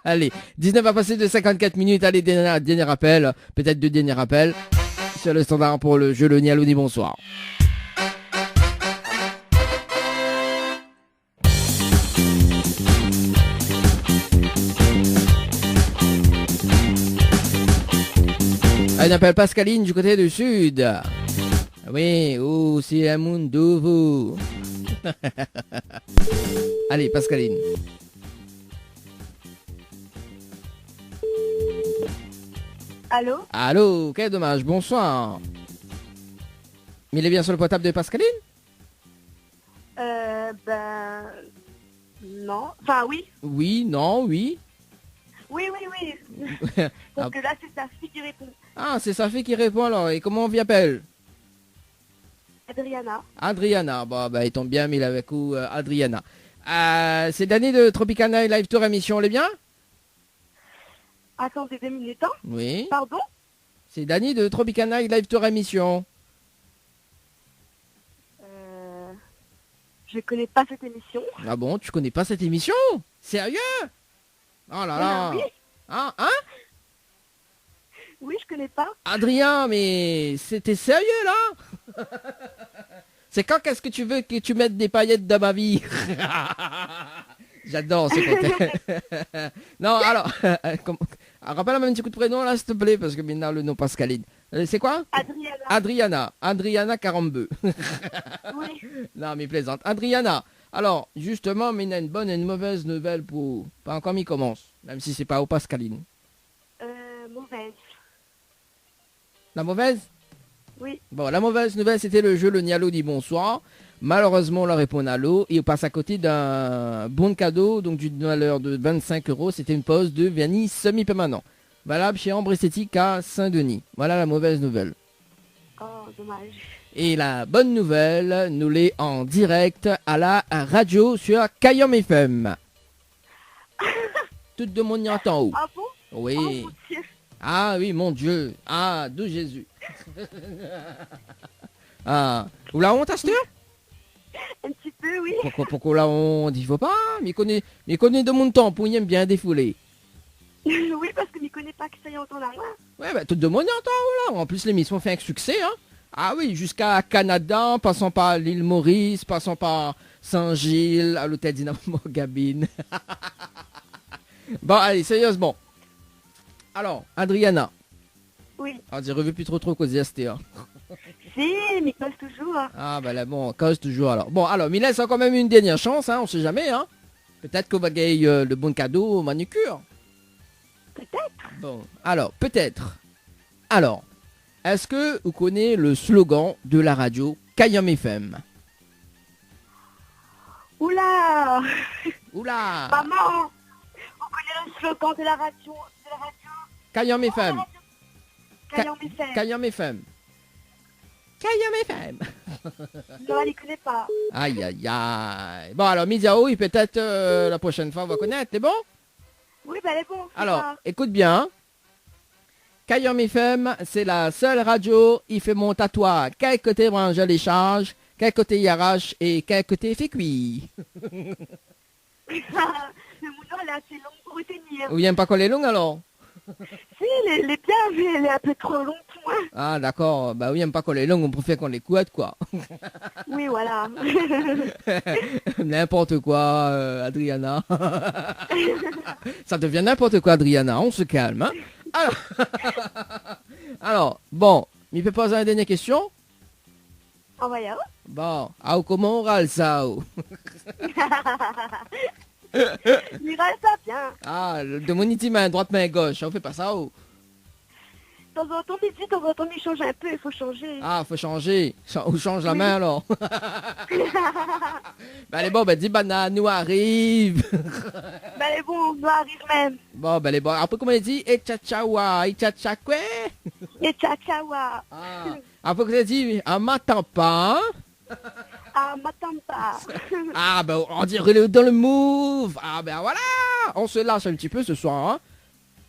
Allez, 19 à passer de 54 minutes. Allez, dernier rappel. Peut-être 2 derniers rappels. Sur le standard pour le jeu Le Nialo Ni Bonsoir. Elle appelle Pascaline du côté du sud. Oui, oh, c'est un monde nouveau. Allez, Pascaline. Allô? Allô, quel dommage, bonsoir. Mais il est bien sur le portable de Pascaline? Non. Enfin, oui. Oui, non, oui. Oui. Parce que là, c'est sa fille qui répond. Ah, c'est sa fille qui répond alors. Et comment on vit appelle? Adriana. Adriana. Bon, bah, il tombe bien, mais il avait coup Adriana. C'est Dany de Tropical Night Live Tour émission, on est bien? Attendez 2 minutes, hein? Oui. Pardon? C'est Dany de Tropical Night Live Tour émission. Je connais pas cette émission. Ah bon, tu connais pas cette émission? Sérieux? Oh là là. Oui. Hein? Oui, je connais pas. Adrien, mais c'était sérieux là? C'est quand qu'est-ce que tu veux que tu mettes des paillettes dans ma vie? J'adore ce côté. Non, alors, rappelle-moi un petit coup de prénom là, s'il te plaît, parce que maintenant le nom Pascaline. C'est quoi? Adriana. Adriana Carambeu. Oui. Non, mais plaisante. Adriana, alors, justement, mais il y a une bonne et une mauvaise nouvelle pour... Pas encore m'y commence, même si c'est pas au Pascaline. Mauvaise. La mauvaise? Oui. Bon, la mauvaise nouvelle, c'était le jeu Le Nialo dit bonsoir. Malheureusement, on leur répond à l'eau et on passe à côté d'un bon cadeau, donc d'une valeur de 25 €. C'était une pause de vernis semi-permanent. Valable chez Ambre Esthétique à Saint-Denis. Voilà la mauvaise nouvelle. Oh, dommage. Et la bonne nouvelle, nous l'est en direct à la radio sur Kayom FM. Tout le monde y entend où? Ah bon? Oui. Oh, mon Dieu. Ah oui, mon Dieu. Ah, d'où Jésus. Ah, ou la honte à cette heure? Un petit peu, oui. Pourquoi la honte? Il faut pas. Mais connaît de mon temps pour y aime bien défouler. Oui, parce que je ne connais pas que ça y entend la moi. Ouais, bah tout le monde y entend, là. En plus, l'émission fait un succès, hein. Ah oui, jusqu'à Canada, passant par l'île Maurice, passant par Saint-Gilles, à l'hôtel Dynamo Gabine. Bon, allez, sérieusement. Alors, Adriana. Oui. On dirait revu plus trop causer ST, hein. Si, mais cause toujours. Hein. Ah, bah là, bon, cause toujours, alors. Bon, alors, mais laisse quand même une dernière chance, hein, on sait jamais, hein. Peut-être qu'on va gagner le bon cadeau au manucure. Peut-être. Bon, alors, peut-être. Alors, est-ce que vous connaissez le slogan de la radio Kayom FM? Oula. Oula. Maman, on connaît le slogan de la radio. Kayom FM. Kayom FM. Kayom FM. Kayom FM. Non, elle ne connaît pas. Aïe, aïe, aïe. Bon, alors, Midiao, peut-être la prochaine fois, on va connaître, c'est bon? Oui, bah elle est bon. Alors, écoute bien. Kayom FM, c'est la seule radio, il fait mon tatouage. Quel côté branche les charges, quel côté il arrache et quel côté fait cuire. Le mouton, elle est assez longue pour retenir. Ou bien pas coller long alors? Si, elle est bien, mais elle est un peu trop longue pour moi. Ah, d'accord. Bah oui, pas qu'on les longues, on préfère qu'on les couette, quoi. Oui, voilà. N'importe quoi, Adriana. Ça devient n'importe quoi, Adriana. On se calme, hein. Alors, bon, il peut poser une dernière question? On va y aller. Bon, comment on râle ça? Il râle ça bien. Ah, de mon main droite, main gauche, on fait pas ça. De temps en temps, de temps en temps, il change un peu, il faut changer. Ah, faut changer. Ou change la main alors. Ben allez, bon, ben dis banane, nous arrive. Ben allez, bon, nous arrive même. Bon, ben allez, bon, après comment on dit? Et tchachawa, et tchachakwe. Et tchachawa. Ah, après comment on dit? À m'attend pas. Ah, m'attends pas. Ah, ben on dirait dans le move. Ah, ben voilà. On se lâche un petit peu ce soir, hein.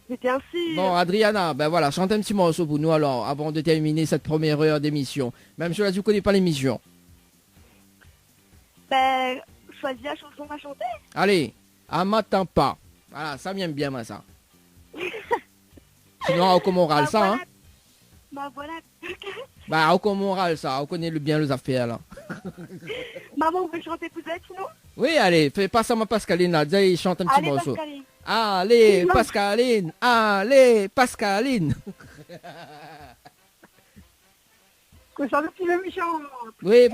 Mais bien sûr. Bon, Adriana, ben voilà, chante un petit morceau pour nous alors, avant de terminer cette première heure d'émission. Même si là, tu connais pas l'émission. Ben, choisis la chanson à chanter. Allez, à m'attend pas. Voilà, ça m'aime bien, moi, ça. Sinon, au moral, ça, voilà. hein. Bah voilà. Bah, au moral, ça, on connaît le bien les affaires, là. Maman, vous voulez chanter vous êtes, sinon? Oui, allez, fais pas ça, ma Pascaline, là. Dis, chante un petit Allez, morceau. Pascaline. Allez, Pascaline. Allez, Pascaline. Que ça le petit méchant. Oui,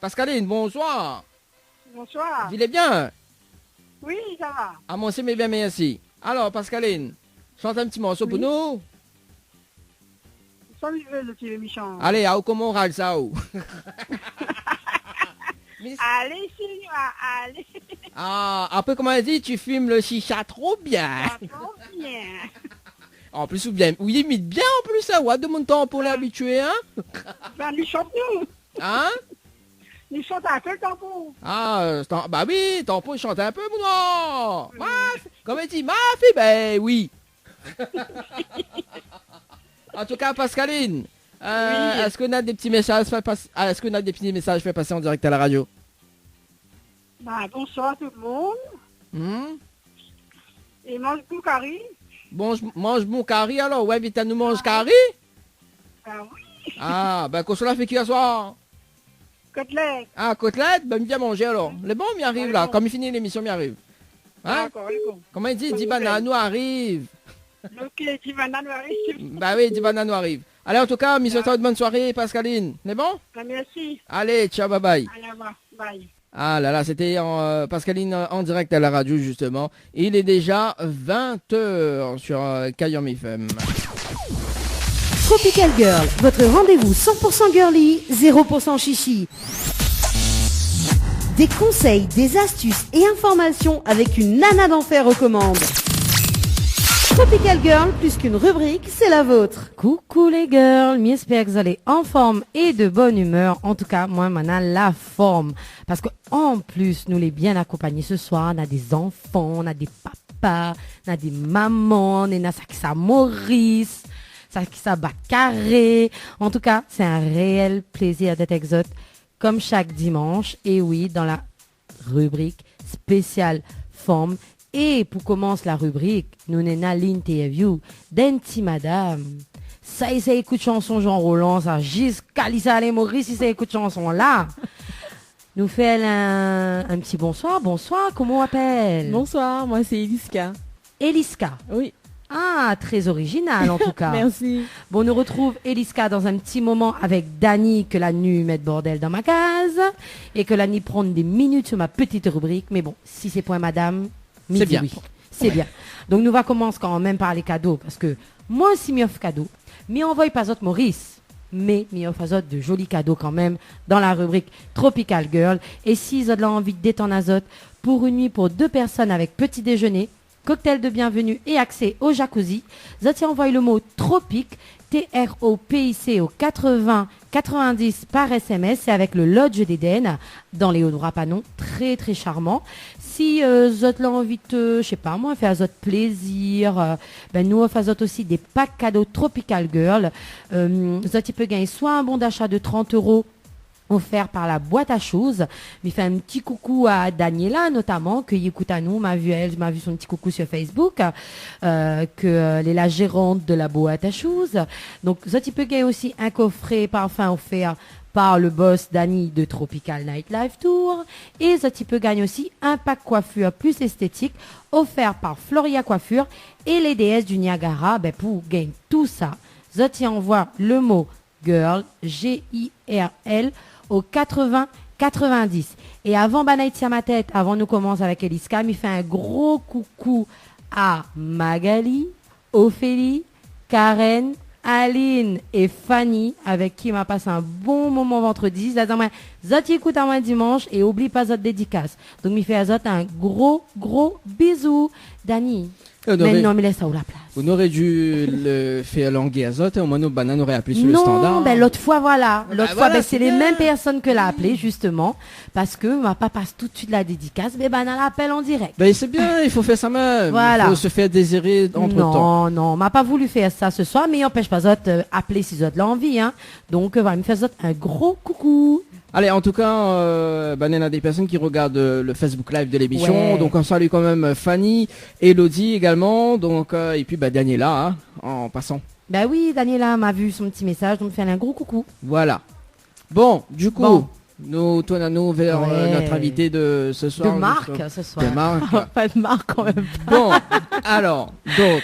Pascaline, bonsoir. Bonsoir. Vous allez bien? Oui, ça va. Ah, moi aussi, mais bien, merci. Alors, Pascaline, chante un petit morceau pour nous. le petit méchant. Allez, à comment on râle ça ou? Allez, signora, allez. Ah, un peu comme elle dit, tu fumes le chicha trop bien. Trop bien. En plus, ou bien, ou il imite bien en plus, ça, ouais, de mon temps pour l'habituer, hein? Ben, nous chantons, nous. Hein? Nous chantons un peu le tampon. Ah, bah oui, tampon, il chante un peu, mon gars. Comme elle dit, ma fille, ben oui. En tout cas, Pascaline, Oui. est-ce qu'on a des petits messages est-ce qu'on a des petits messages fait passer en direct à la radio? Ben, bonsoir tout le monde. Et mange tout curry. Bon, mange mon curry alors, ouais, vite, nous mange curry? Ben oui. Ah, ben, qu'on se la fait qui à soir? Côtelette. Ah, côtelette, ben, viens manger alors. Le bon, m'y arrive là, comme il finit l'émission, m'y arrive. Hein? D'accord, bon. Comment il dit? 10 bananes nous arrive. Ok, 10 bananes arrive. Bah oui, 10 bananes nous arrive. Allez, en tout cas, mission de bonne soirée, Pascaline. C'est bon? Ben, merci. Allez, ciao, bye bye. Allez, au revoir. Bye. Ah là là, c'était Pascaline en direct à la radio justement. Il est déjà 20h sur Kayom FM. Tropical Girl, votre rendez-vous 100% girly, 0% chichi. Des conseils, des astuces et informations avec une nana d'enfer aux commandes. Tropical Girl, plus qu'une rubrique, c'est la vôtre. Coucou les girls, j'espère que vous allez en forme et de bonne humeur. En tout cas, moi, maintenant, la forme. Parce que en plus, nous les bien accompagnés ce soir. On a des enfants, on a des papas, on a des mamans, on a ça Maurice, ça Bacaré. En tout cas, c'est un réel plaisir d'être exote comme chaque dimanche. Et oui, dans la rubrique spéciale forme. Et pour commencer la rubrique, nous n'avons l'interview d'Enti Madame. Ça, il écoute chanson Jean Roland, ça, jusqu'à Lisa et Maurice, il écoute chanson là. Nous fait un petit bonsoir. Bonsoir, comment on appelle? Bonsoir, moi c'est Eliska. Eliska? Oui. Ah, très original en tout cas. Merci. Bon, nous retrouve Eliska dans un petit moment avec Dani, que la nuit met bordel dans ma case, et que la nuit prend des minutes sur ma petite rubrique. Mais bon, si c'est point madame... C'est bien. Oui. C'est bien. Donc, nous va commencer quand même par les cadeaux. Parce que moi aussi, m'offre cadeau. Mais envoie pas autres Maurice. Mais m'offre autres de jolis cadeaux quand même dans la rubrique Tropical Girl. Et si vous avez envie de détendre azote pour une nuit pour 2 personnes avec petit déjeuner, cocktail de bienvenue et accès au jacuzzi, vous envoyez le mot tropique, TROPIC au 80 90 par SMS. C'est avec le Lodge d'Éden dans les Hauts-de-Rapanon. Très très charmant. Si vous avez envie de, je sais pas moi, faire votre plaisir, nous faisons aussi des packs cadeaux Tropical Girl. Vous pouvez gagner soit un bon d'achat de 30 € offert par la boîte à choses. Mais fait un petit coucou à Daniela notamment, que écoute à nous, m'a vu son petit coucou sur Facebook, que elle est la gérante de la boîte à choses. Donc ça tu peux gagner aussi un coffret parfum offert par le boss Dani de Tropical Nightlife Tour. Et ça tu peux gagner aussi un pack coiffure plus esthétique offert par Floria Coiffure et les déesses du Niagara. Pour gagner tout ça, ça tu envoie le mot girl, G-I-R-L au 80-90. Et avant Banaïtia ma tête, avant nous commencer avec Eliska, il fait un gros coucou à Magali, Ophélie, Karen, Aline et Fanny, avec qui m'a passé un bon moment vendredi. Zot écoute à moi dimanche et oublie pas Zot dédicace. Donc, il fait à Zot un gros bisou. Dani. Non, mais laisse ça où la place. On aurait dû le faire languer à Zot et au moins nos bananes auraient appelé sur le standard. Non, l'autre fois, voilà. Voilà, c'est les mêmes personnes que l'a appelé, justement. Parce que ma papa passe tout de suite la dédicace. Mais banane l'appelle en direct. C'est bien, il faut faire ça même. Voilà. Il faut se faire désirer entre temps. Non, m'a pas voulu faire ça ce soir, mais il n'empêche pas Zot appeler si Zot l'a envie, hein. Donc, voilà, il me fait Zot un gros coucou. Allez, en tout cas, il y a des personnes qui regardent le Facebook Live de l'émission. Ouais. Donc, on salue quand même Fanny, Elodie également. Donc, et puis, Daniela, hein, en passant. Oui, Daniela m'a vu son petit message, donc fait un gros coucou. Voilà. Bon, du coup, nous tournons vers notre invité de ce soir. De Marc, ce soir. De Marc. Pas de Marc quand même. Bon, alors, donc,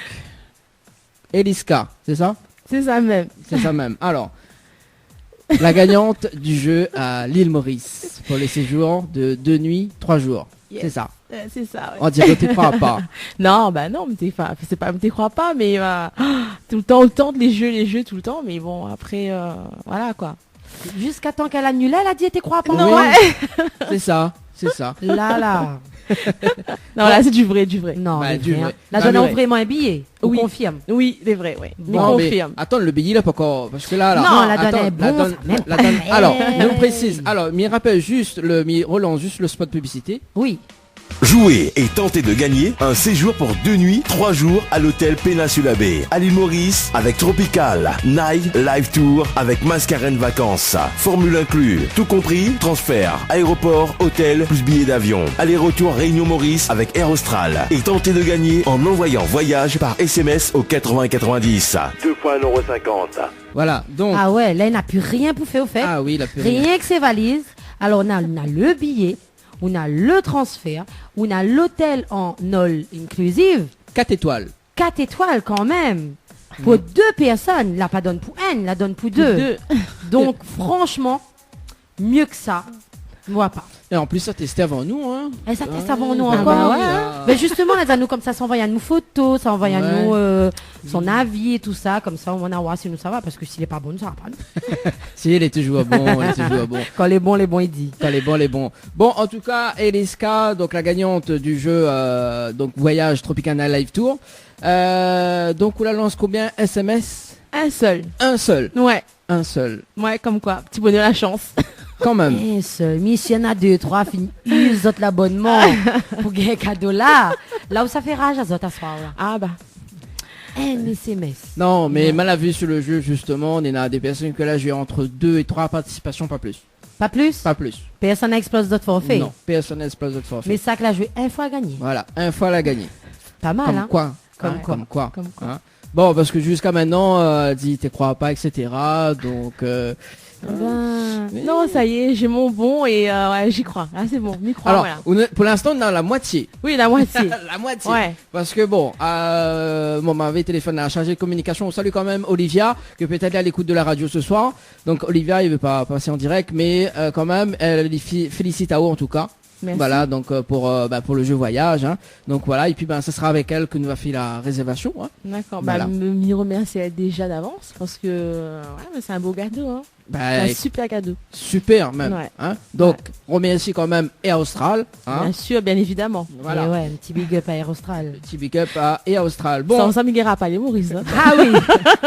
Eliska, c'est ça? C'est ça même. C'est ça même. Alors, la gagnante du jeu à l'île Maurice pour les séjours de 2 nuits, 3 jours. C'est ça. C'est ça, ouais. On dirait que tu crois pas. Non, bah non, mais c'est pas, tu crois pas, mais tout le temps, autant de les jeux tout le temps, mais bon, après, voilà, quoi. Jusqu'à temps qu'elle annule, elle a dit, t'es crois pas. Oui. Ouais. C'est ça. Là. Non, là, c'est du vrai. Non, Bah, mais du rien. vrai. La Bah, donne mais- vraiment un billet. On Oui. confirme. Oui, c'est vrai, ouais. Mais Non, mais confirme. attends, le billet là pas encore parce que là Non, la donne attends, est bon, ça même la pas donne- mal. alors, nous précise. Alors, m'y rappelle juste m'y relance juste le spot publicité. Oui. Jouez et tentez de gagner un séjour pour 2 nuits, 3 jours à l'hôtel Péninsula Bay à l'île Maurice avec Tropical, Night Live Tour avec Mascarène Vacances. Formule inclus, tout compris, transfert, aéroport, hôtel plus billets d'avion. Aller-retour Réunion Maurice avec Air Austral. Et tentez de gagner en envoyant voyage par SMS au 80 90. 2 fois 1,50 €. Voilà, donc. Ah ouais, là, il n'a plus rien pour faire au fait. Ah oui, il a plus rien. Rien que ses valises. Alors, on a le billet, on a le transfert, on a l'hôtel en all inclusive. 4 étoiles. 4 étoiles quand même. Pour 2 personnes. La pas donne pour une, la donne pour 2. Donc, franchement, mieux que ça, moi pas. Et en plus, ça testé avant nous, hein. Et ça teste avant nous bah encore. ouais. Mais justement, elle va nous comme ça s'envoyer à nous photos, ça envoie à Ouais. nous son avis et tout ça. Comme ça, on va voir si nous ça va. Parce que s'il est pas bon, ça va pas. Nous. Si, il est toujours bon, Quand les bons, il dit. Quand les bons. Bon, en tout cas, Eliska, donc la gagnante du jeu, donc Voyage Tropicana Live Tour. Donc, on la lance combien SMS? Un seul. Ouais. Un seul. Ouais, comme quoi. Petit bonheur, la chance. Quand même. Mais s'il y en a 2, 3, ils ont l'abonnement pour gagner un cadeau là. Là où ça fait rage à Zot à soir. Là. Ah bah. Un SMS. Non, mais mal à vu sur le jeu, justement, on est à des personnes que là, j'ai entre 2 et 3 participations, pas plus. Pas plus? Pas plus. Personne n'explose d'autres forfaits. Non, personne n'explose d'autres forfaits. Mais ça que là, joué un fois gagné. Voilà, un fois la gagné. Pas mal, Comme hein? quoi Comme quoi. Comme quoi. Comme quoi. Hein. Bon, parce que jusqu'à maintenant, elle dit, t'y crois pas, etc. Donc, Non, ça y est, j'ai mon bon et ouais, j'y crois. Là, c'est bon, m'y crois, alors, voilà. pour l'instant, on est dans la moitié. Oui, la moitié. La moitié. Ouais. Parce que bon, m'avait téléphoné à la chargée de communication. On salue quand même Olivia, que peut-être est à l'écoute de la radio ce soir. Donc Olivia, il veut pas passer en direct, mais quand même, elle félicite à haut en tout cas. Merci. Voilà, donc pour le jeu voyage. Hein. Donc voilà, et puis ce sera avec elle que nous va faire la réservation. Hein. D'accord. Voilà. M'y remercier déjà d'avance parce que ouais, mais c'est un beau cadeau. Hein. Bah, Un super cadeau. Super même. Ouais. Hein. Donc remercie quand même Air Austral. Hein. Bien sûr, bien évidemment. Voilà. Et ouais, un petit big up à Air Austral. Petit big up à Air Austral. Bon. Ça m'iguera pas les Maurice. Hein. Ah oui.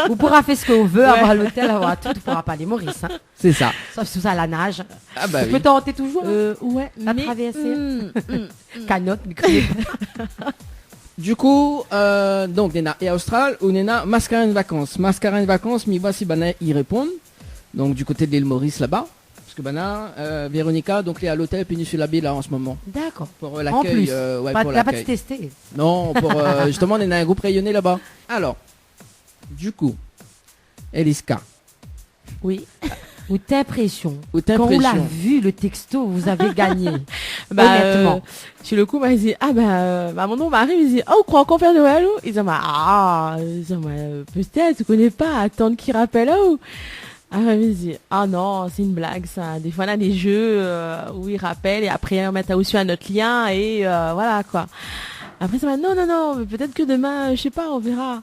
Vous pourra faire ce que vous veut, avoir l'hôtel, avoir tout, tu pourra pas les Maurice. Hein. C'est ça. Sauf sous ça la nage. Ah bah Tu oui. peux tenter toujours. Ouais. La mais- traverser. Canotte, micro. Du coup, donc Nena et Austral ou Nena Mascarène Vacances. Mascarène Vacances, mais voici Bana y répondre. Donc du côté de l'île Maurice là-bas. Parce que Bana, Véronica, donc elle est à l'hôtel Péninsula Bay là en ce moment. D'accord. Pour En l'accueil. plus. Ouais, Pas, pour t'as pas l'accueil. de tester. Non, pour justement, on a un groupe rayonné là-bas. Alors, du coup, Eliska. Oui. Ou t'impression. Ou Quand on l'a t'impression. vu le texto, vous avez gagné. Bah, Honnêtement. sur le coup, il dit, mon nom m'arrive, il dit, oh, on croit qu'on fait Noël, ou? Il dit, peut-être, tu connais pas, attendre qu'il rappelle, oh. Après, il dit, ah non, c'est une blague, ça. Des fois, on a des jeux, où ils rappellent, et après, on met aussi un autre lien, et, voilà, quoi. Après, ça va, non, mais peut-être que demain, je sais pas, on verra.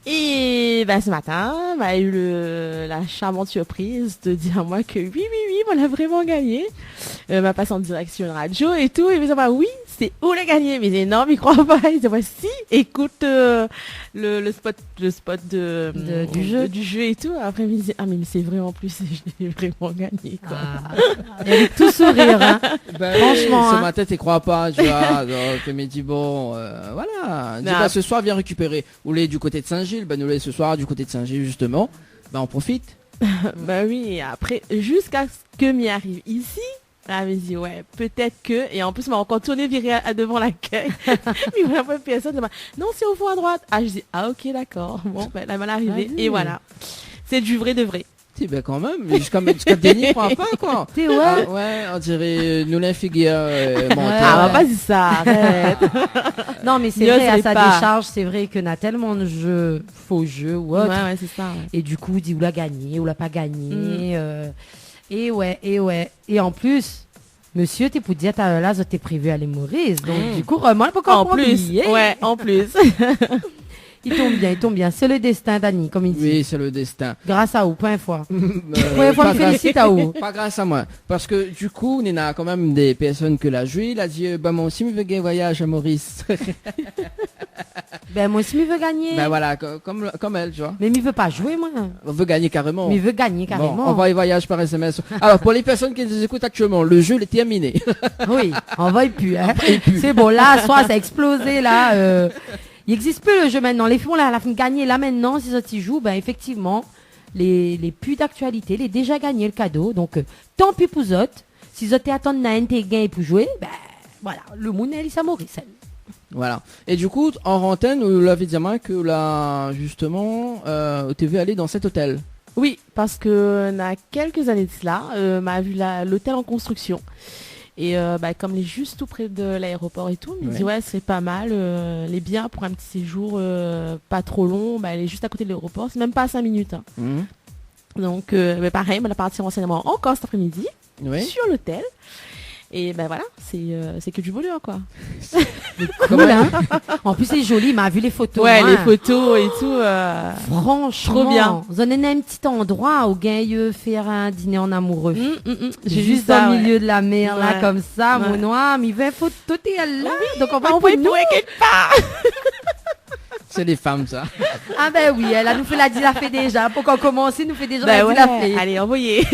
Et ce matin, il a eu la charmante surprise de dire à moi que oui, on a vraiment gagné. M'a passé en direction radio et tout. Et il me dit, oui, c'est où l'a gagné. Mais il dit, non, mais crois pas. Il dit, si, écoute le spot du jeu. Du jeu et tout. Après, il me dit, mais c'est vrai en plus, j'ai vraiment gagné. Quoi. Avec tout sourire, hein. Franchement, Ce hein. matin, tu crois pas, tu vois. Donc, il me dit, bon, voilà. Il dit, Non. ce soir, viens récupérer. Vous voulez du côté de Saint-Gilles, nous l'est ce soir du côté de Saint-Gilles, justement. On profite. Oui, et après, jusqu'à ce que m'y arrive ici, là, elle me dit, ouais, peut-être que, et en plus, m'a encore tourné viré devant l'accueil. Il m'a pas personne, non, c'est au fond à droite. Ah, je dis, ah, ok, d'accord. Bon, la mal arrivée, et voilà. C'est du vrai de vrai. Si, quand même, mais jusqu'à Denis, crois pas, quoi. T'es ouais. Ah, ouais, on dirait nous l'infiguier Ah, pas dit ça, arrête. Non, mais c'est Ne vrai, à serait sa pas. décharge, c'est vrai qu'on a tellement de jeux, faux jeux ou autre. Ouais, c'est ça. Ouais. Et du coup, dit ou l'a gagné, ou l'a pas gagné. Et ouais. Et en plus, Monsieur, t'es pour dire, là, t'es prévu à Maurice. Donc, du coup, vraiment, pourquoi en plus, ouais, en plus. Il tombe bien. C'est le destin, Dani, comme il dit. Oui, c'est le destin. Grâce à vous, point fois. Point fois, me félicite à vous. Pas grâce à moi. Parce que, du coup, on a quand même des personnes que l'a joué. Il a dit, moi aussi, je veux gagner voyage à Maurice. Ben, moi aussi, je veux gagner. Ben voilà, comme elle, tu vois. Mais il veut pas jouer, moi. On veut gagner carrément. Mais il veut gagner carrément. Bon, envoie voyage par SMS. Alors, pour les personnes qui nous écoutent actuellement, le jeu est terminé. Oui, envoie plus, hein. C'est bon, là, soit ça a explosé, là, il n'existe plus le jeu maintenant. Les filles, là, la fin de gagner, là, maintenant, si ça t'y joue, ben, effectivement, les plus d'actualité, les déjà gagné le cadeau. Donc, tant pis pour eux. Si vous attendez un gain pour jouer, ben, voilà, le monde est Elisa Maurice. Voilà. Et du coup, en rantaine, vous l'avez dit que là, justement, tu veux aller dans cet hôtel. Oui, parce que on a quelques années de cela, m'a vu l'hôtel en construction. Et comme il est juste tout près de l'aéroport et tout, il me dit ouais, c'est pas mal, les biens pour un petit séjour pas trop long, elle est juste à côté de l'aéroport, c'est même pas à 5 minutes. Hein. Donc pareil, on a parti en renseignement encore cet après-midi sur l'hôtel. Et voilà, c'est que du bonheur quoi. Cool, hein. En plus c'est joli, il m'a vu les photos. Ouais, les photos et tout. Franchement, trop bien. Vous en avez un petit endroit où gagne faire un dîner en amoureux. J'ai juste au milieu de la mer là comme ça, mon noir, mais il veut une photo là. Donc on va envoyer quelque part. C'est les femmes ça. Ah ben oui, elle a nous fait la fait déjà. Pour qu'on commence, nous fait déjà la fait. Allez, envoyez.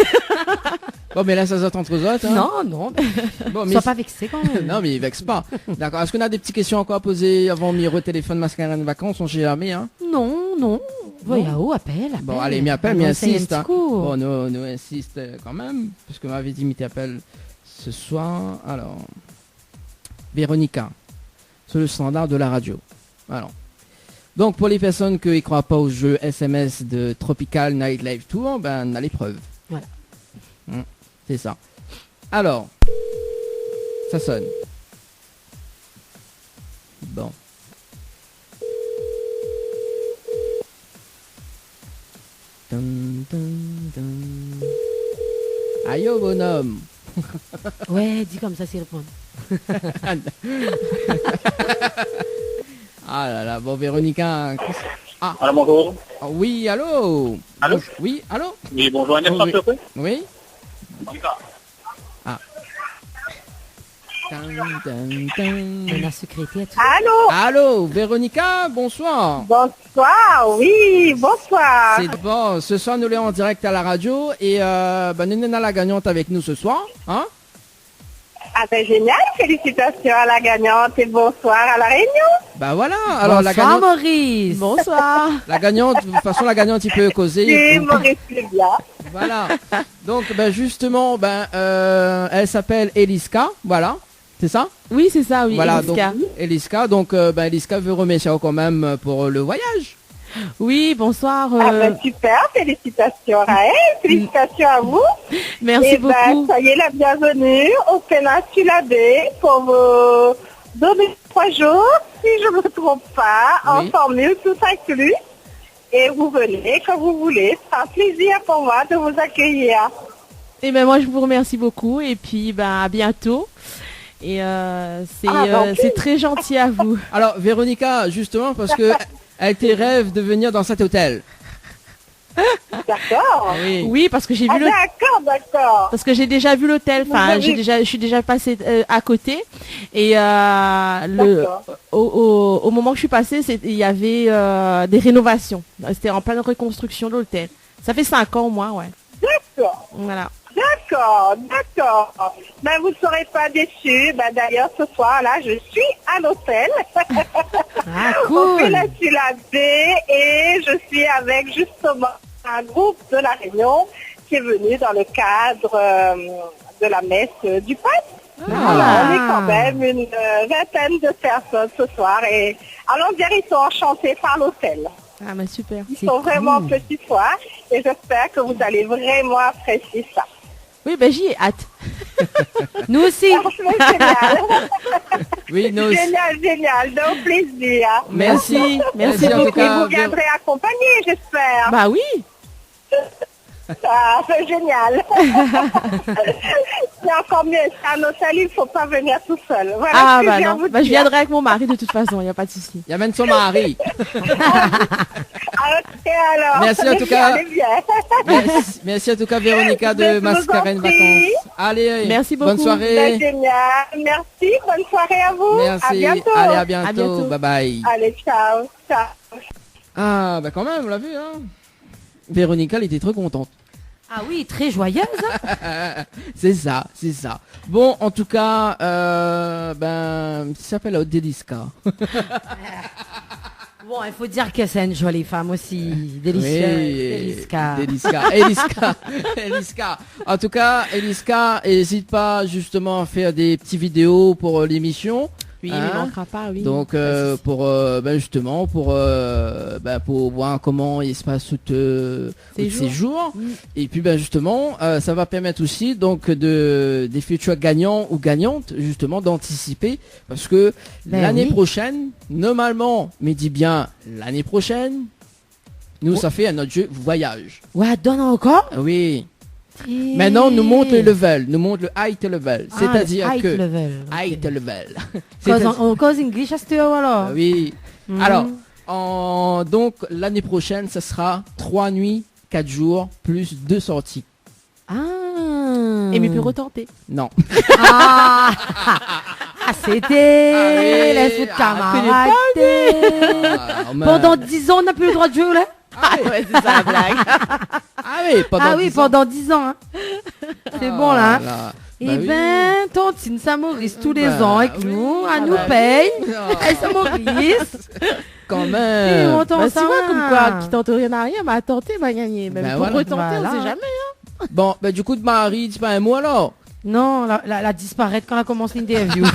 Bon, mais là, ça s'attend entre autres. Hein. Non. Bon, mais sois pas vexé quand même. Non, mais il vexe pas. D'accord. Est-ce qu'on a des petites questions encore à poser avant de téléphone mascarin de vacances? On sait jamais, hein? Non. Voilà, appelle. Bon, allez, appelle, insiste. Hein. Bon, nous insiste quand même. Parce que m'avait dit, t'appelle ce soir. Alors, Véronica. C'est le standard de la radio. Alors. Donc, pour les personnes qui ne croient pas au jeu SMS de Tropical Night Live Tour, on a l'épreuve. Voilà. C'est ça. Alors, ça sonne. Bon. Aïe, oh, bonhomme. Ouais, dis comme ça, c'est répondre. Ah là là, bon, Véronica. Ah. Alors, bonjour. Oui, allô. Allô. Oui, allô. Oui, bonjour, un instant, s'il Oui. Ah. La secrétaire. Allô, Véronica, bonsoir. Bonsoir, oui, bonsoir. C'est bon, ce soir nous sommes en direct à la radio et nous avons la gagnante avec nous ce soir, hein? Ah ben génial, félicitations à la gagnante et bonsoir à la Réunion. Bah voilà, alors bonsoir, la gagnante. Maurice. Bonsoir. La gagnante, de toute façon la gagnante il peut causer. Oui, Maurice c'est bien. Voilà. Donc justement, elle s'appelle Eliska, voilà. C'est ça? Oui, c'est ça, oui. Voilà, Eliska. donc Eliska, donc Eliska veut remercier quand même pour le voyage. Oui, bonsoir. Super, félicitations à elle, félicitations à vous. Merci beaucoup. Soyez la bienvenue au Péninsula Bay pour vos 3 jours, si je ne me trompe pas, en formule tout inclus. Et vous venez quand vous voulez. C'est un plaisir pour moi de vous accueillir. Et moi, je vous remercie beaucoup. Et puis, à bientôt. Et c'est très gentil à vous. Alors, Véronica, justement, parce que elle te rêve de venir dans cet hôtel. D'accord. Oui, parce que j'ai vu d'accord. Parce que j'ai déjà vu l'hôtel. Enfin, je suis déjà passée à côté. Et au moment que je suis passée, il y avait des rénovations. C'était en pleine reconstruction de l'hôtel. Ça fait 5 ans, moi, ouais. D'accord. Voilà. D'accord. Vous ne serez pas déçus. D'ailleurs, ce soir, là, je suis à l'hôtel. Ah, cool. Au Péninsula Bay et je suis avec justement un groupe de la Réunion qui est venu dans le cadre de la messe du pape. Ah. On est quand même une vingtaine de personnes ce soir et allons dire ils sont enchantés par l'hôtel. Ah, super. Ils sont vraiment petits soirs et j'espère que vous allez vraiment apprécier ça. Oui, j'y ai hâte. Nous aussi. Génial. Oui, nous aussi. Génial. Donc, plaisir. Merci beaucoup. Et vous viendrez accompagner, j'espère. Bah oui. Ah, c'est génial. C'est encore mieux. C'est un hôtel, il ne faut pas venir tout seul. Voilà Ah, ce que bah j'ai à non. vous Bah, je dire. viendrai avec mon mari de toute façon, il n'y a pas de souci. Il y a même son mari. Ah, ok, alors. Merci en Allez tout bien, cas. allez bien. Merci en tout cas, Véronica Je de vous en Mascarène prie. Vacances. Allez, Merci beaucoup. bonne C'est soirée. génial. Merci. Bonne soirée à vous. Merci. À bientôt. Allez, à bientôt. À bientôt. Bye bye. Allez, ciao. Ciao. Ah, bah quand même, on l'a vu, hein. Véronica, elle était très contente. Ah oui, très joyeuse. Hein. C'est ça, c'est ça. Bon, en tout cas, ça s'appelle Odeliska. Bon, il faut dire que c'est une jolie femme aussi. Délicieuse. Eliska. En tout cas, Eliska, n'hésite pas justement à faire des petites vidéos pour l'émission. Oui, il ne manquera pas, oui. Donc pour voir comment il se passe tout séjour. Et puis justement ça va permettre aussi donc des futurs gagnants ou gagnantes justement d'anticiper parce que l'année prochaine normalement, mais dis bien l'année prochaine, nous ça fait notre jeu voyage. Ouais, donne encore. Oui. Maintenant, on nous montre le level, nous montre le height level, c'est-à-dire height que level. height level. On cause English à ce alors. Oui. Alors, donc l'année prochaine, ce sera 3 nuits, 4 jours plus 2 sorties. Ah. Et mais peut retenter. Non. Ah, c'était les fous de camarades. Pendant 10 ans, on n'a plus le droit de jouer là. Ah ouais, c'est ça la blague. Pendant 10 ans. Hein. C'est bon là. Hein. Là. Eh ben, Tantine Saint-Maurice tous les ans avec nous, elle nous paye. Et Saint-Maurice. Quand même. On t'en tu vois comme quoi, qui tente rien à rien, bah tenter, bah gagner. Même pour retenter, on sait jamais. Hein. Bon, bah du coup de Marie, dis pas un mot alors. Non, la disparaître quand elle commence l'interview.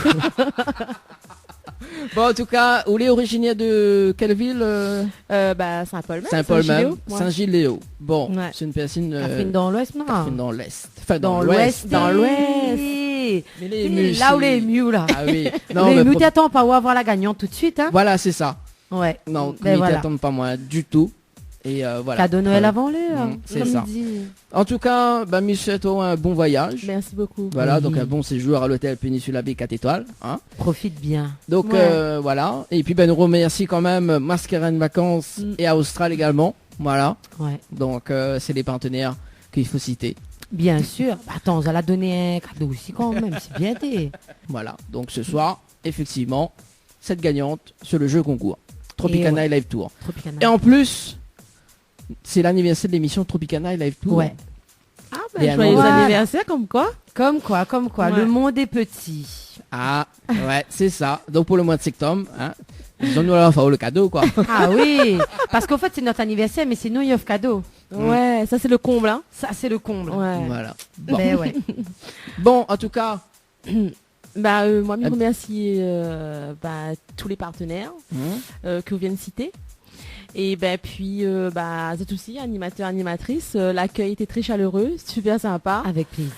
Bon, en tout cas, vous êtes originaire de quelle ville Saint-Paul-Même. Saint-Paul-Même, Saint-Gilles-Léo. Bon, ouais. c'est une personne... Catherine dans l'Ouest, non Catherine dans l'Est. Enfin, dans l'Ouest. Dans l'Ouest. Mais les émus, là où les émus, là. Ah oui. Non, les émus, t'attends pas où avoir la gagnante tout de suite, hein. Voilà, c'est ça. Ouais. Non, ben ils t'attendent pas moi du tout. Et voilà. Cadeau Noël avant l'heure. C'est ça. En tout cas, monsieur, toi, un bon voyage. Merci beaucoup. Voilà, donc un bon séjour à l'hôtel Péninsula Bay 4 étoiles. Hein. Profite bien. Donc voilà. Et puis nous remercie quand même Mascarène Vacances et Austral également. Voilà. Ouais. Donc c'est les partenaires qu'il faut citer. Bien sûr. Attends, on a donné un cadeau aussi quand même. C'est bien été. Voilà. Donc ce soir, effectivement, cette gagnante sur le jeu concours. Tropicana Live Tour. Tropicana. Et en plus, c'est l'anniversaire de l'émission Tropicana Live Tour. Ouais. Ah ben joyeux anniversaire, comme quoi. Comme quoi. Ouais. Le monde est petit. Ah, ouais, c'est ça. Donc pour le mois de septembre, hein, disons-nous alors, le cadeau, quoi. Ah oui, parce qu'en fait c'est notre anniversaire, mais c'est nous qui offre cadeau. Ouais, ça c'est le comble, hein. Ça c'est le comble. Ouais. Voilà. Bon. Mais ouais. Bon, en tout cas... moi, je remercie tous les partenaires que vous venez de citer. Et puis, vous aussi, animateurs, animatrices. L'accueil était très chaleureux, super sympa. Avec plaisir.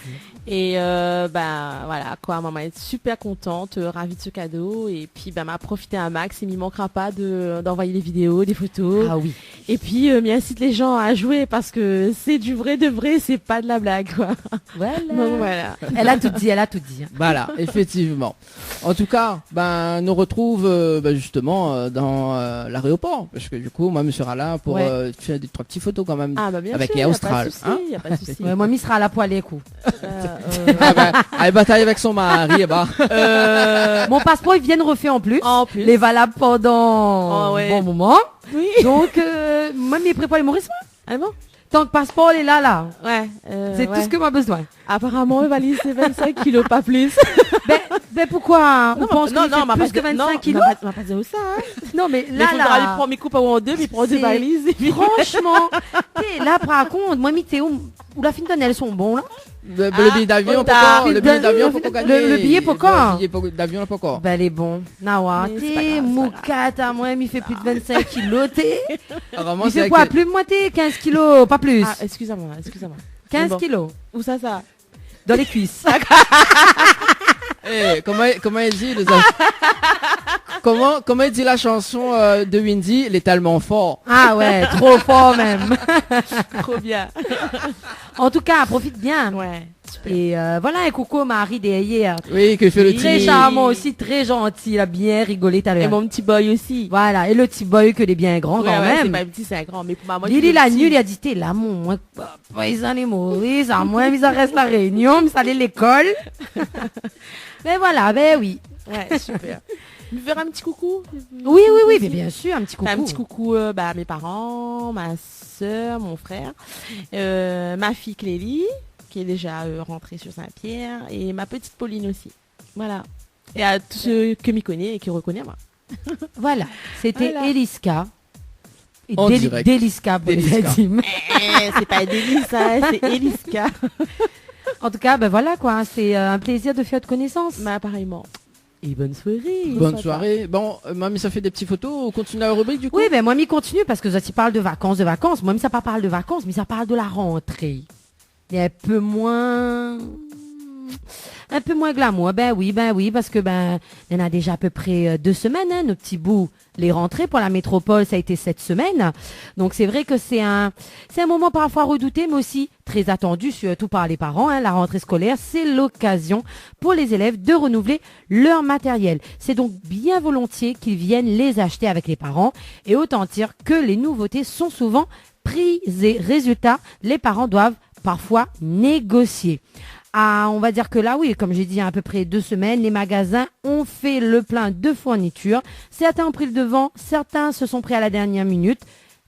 Et voilà, quoi, maman est super contente, ravie de ce cadeau. Et puis, m'a profité un max. Il m'y manquera pas d'envoyer des vidéos, des photos. Ah oui. Et puis, incite les gens à jouer parce que c'est du vrai de vrai, c'est pas de la blague, quoi. Voilà. Donc, voilà. Elle a tout dit. Voilà, effectivement. En tout cas, nous retrouve justement dans l'aéroport. Parce que du coup, moi, je sera là pour faire des 3 petites photos quand même avec les Austral. Y a pas de souci. Moi, il sera là pour les coups. Elle bataille avec son mari. Mon passeport, il vient de refaire en plus. Les valables pendant bon moment. Oui. Donc, moi, il prépare les Maurice. Ah bon? Tant que passeport est là. Ouais. C'est tout ce que moi besoin. Apparemment, il valise c'est 25 kilos, pas plus. Ben pourquoi on pense non, plus que 25 kilos. On va pas dire ça. Hein. Non, mais là, il prend mes coupes en deux, mais il prend 2 valises. Franchement, là, par contre, moi, où la fin d'année, elles sont bons, là. Le billet d'avion, le billet d'avion, faut gagner. Le billet, pourquoi? Le billet d'avion, pourquoi? Ben, elle est bon. Nawa, t'es moukata, moi, il fait plus de 25 kilos, t'es. Il fait quoi? Plus de moitié, 15 kilos, pas plus. Ah, excusez-moi. 15 kilos. Où ça? Dans les cuisses. Comment elle dit, Comment il dit la chanson de Windy? Il est tellement fort. Ah ouais, trop fort même. Trop bien. En tout cas, profite bien. Ouais. Super. Et voilà, un coucou Marie derrière. Oui, que fait le Très charmant aussi, très gentil, il a bien rigolé tout à l'heure. Et mon petit boy aussi. Voilà, et le petit boy que les bien grand quand même. C'est pas petit, c'est un grand. Mais pour maman, Lily la nuit, il a dit, t'es là, moi, ils en est Maurice, à moi, ils en restent la réunion, ils allaient à l'école. Mais voilà, ben oui. Ouais, super. Lui faire un petit coucou? Oui, mais bien sûr, un petit coucou. Un petit coucou à mes parents, ma soeur, mon frère, ma fille Clélie, qui est déjà rentrée sur Saint-Pierre, et ma petite Pauline aussi. Voilà. Et à tous ceux que m'y connaissent et qui reconnaissent moi. Voilà. C'était Eliska. Déliska pour les intimes. C'est pas Délisa, c'est Eliska. En tout cas, ben voilà quoi, c'est un plaisir de faire de connaissance. Mais apparemment. Et bonne soirée. Bonne soirée. Bon, mamie, ça fait des petites photos. On continue la rubrique du coup. Oui, ben moi, m'y continue parce que ça parle de vacances. Moi, ça pas parle de vacances, mais ça parle de la rentrée. Et un peu moins glamour. Ben oui, parce que il y en a déjà à peu près 2 semaines, hein, nos petits bouts. Les rentrées pour la métropole, ça a été 7 semaines. Donc c'est vrai que c'est un moment parfois redouté, mais aussi très attendu, surtout par les parents. Hein. La rentrée scolaire, c'est l'occasion pour les élèves de renouveler leur matériel. C'est donc bien volontiers qu'ils viennent les acheter avec les parents. Et autant dire que les nouveautés sont souvent prisées. Résultat, les parents doivent parfois négocier. Ah, on va dire que là, oui, comme j'ai dit, il y a à peu près 2 semaines, les magasins ont fait le plein de fournitures. Certains ont pris le devant, certains se sont pris à la dernière minute,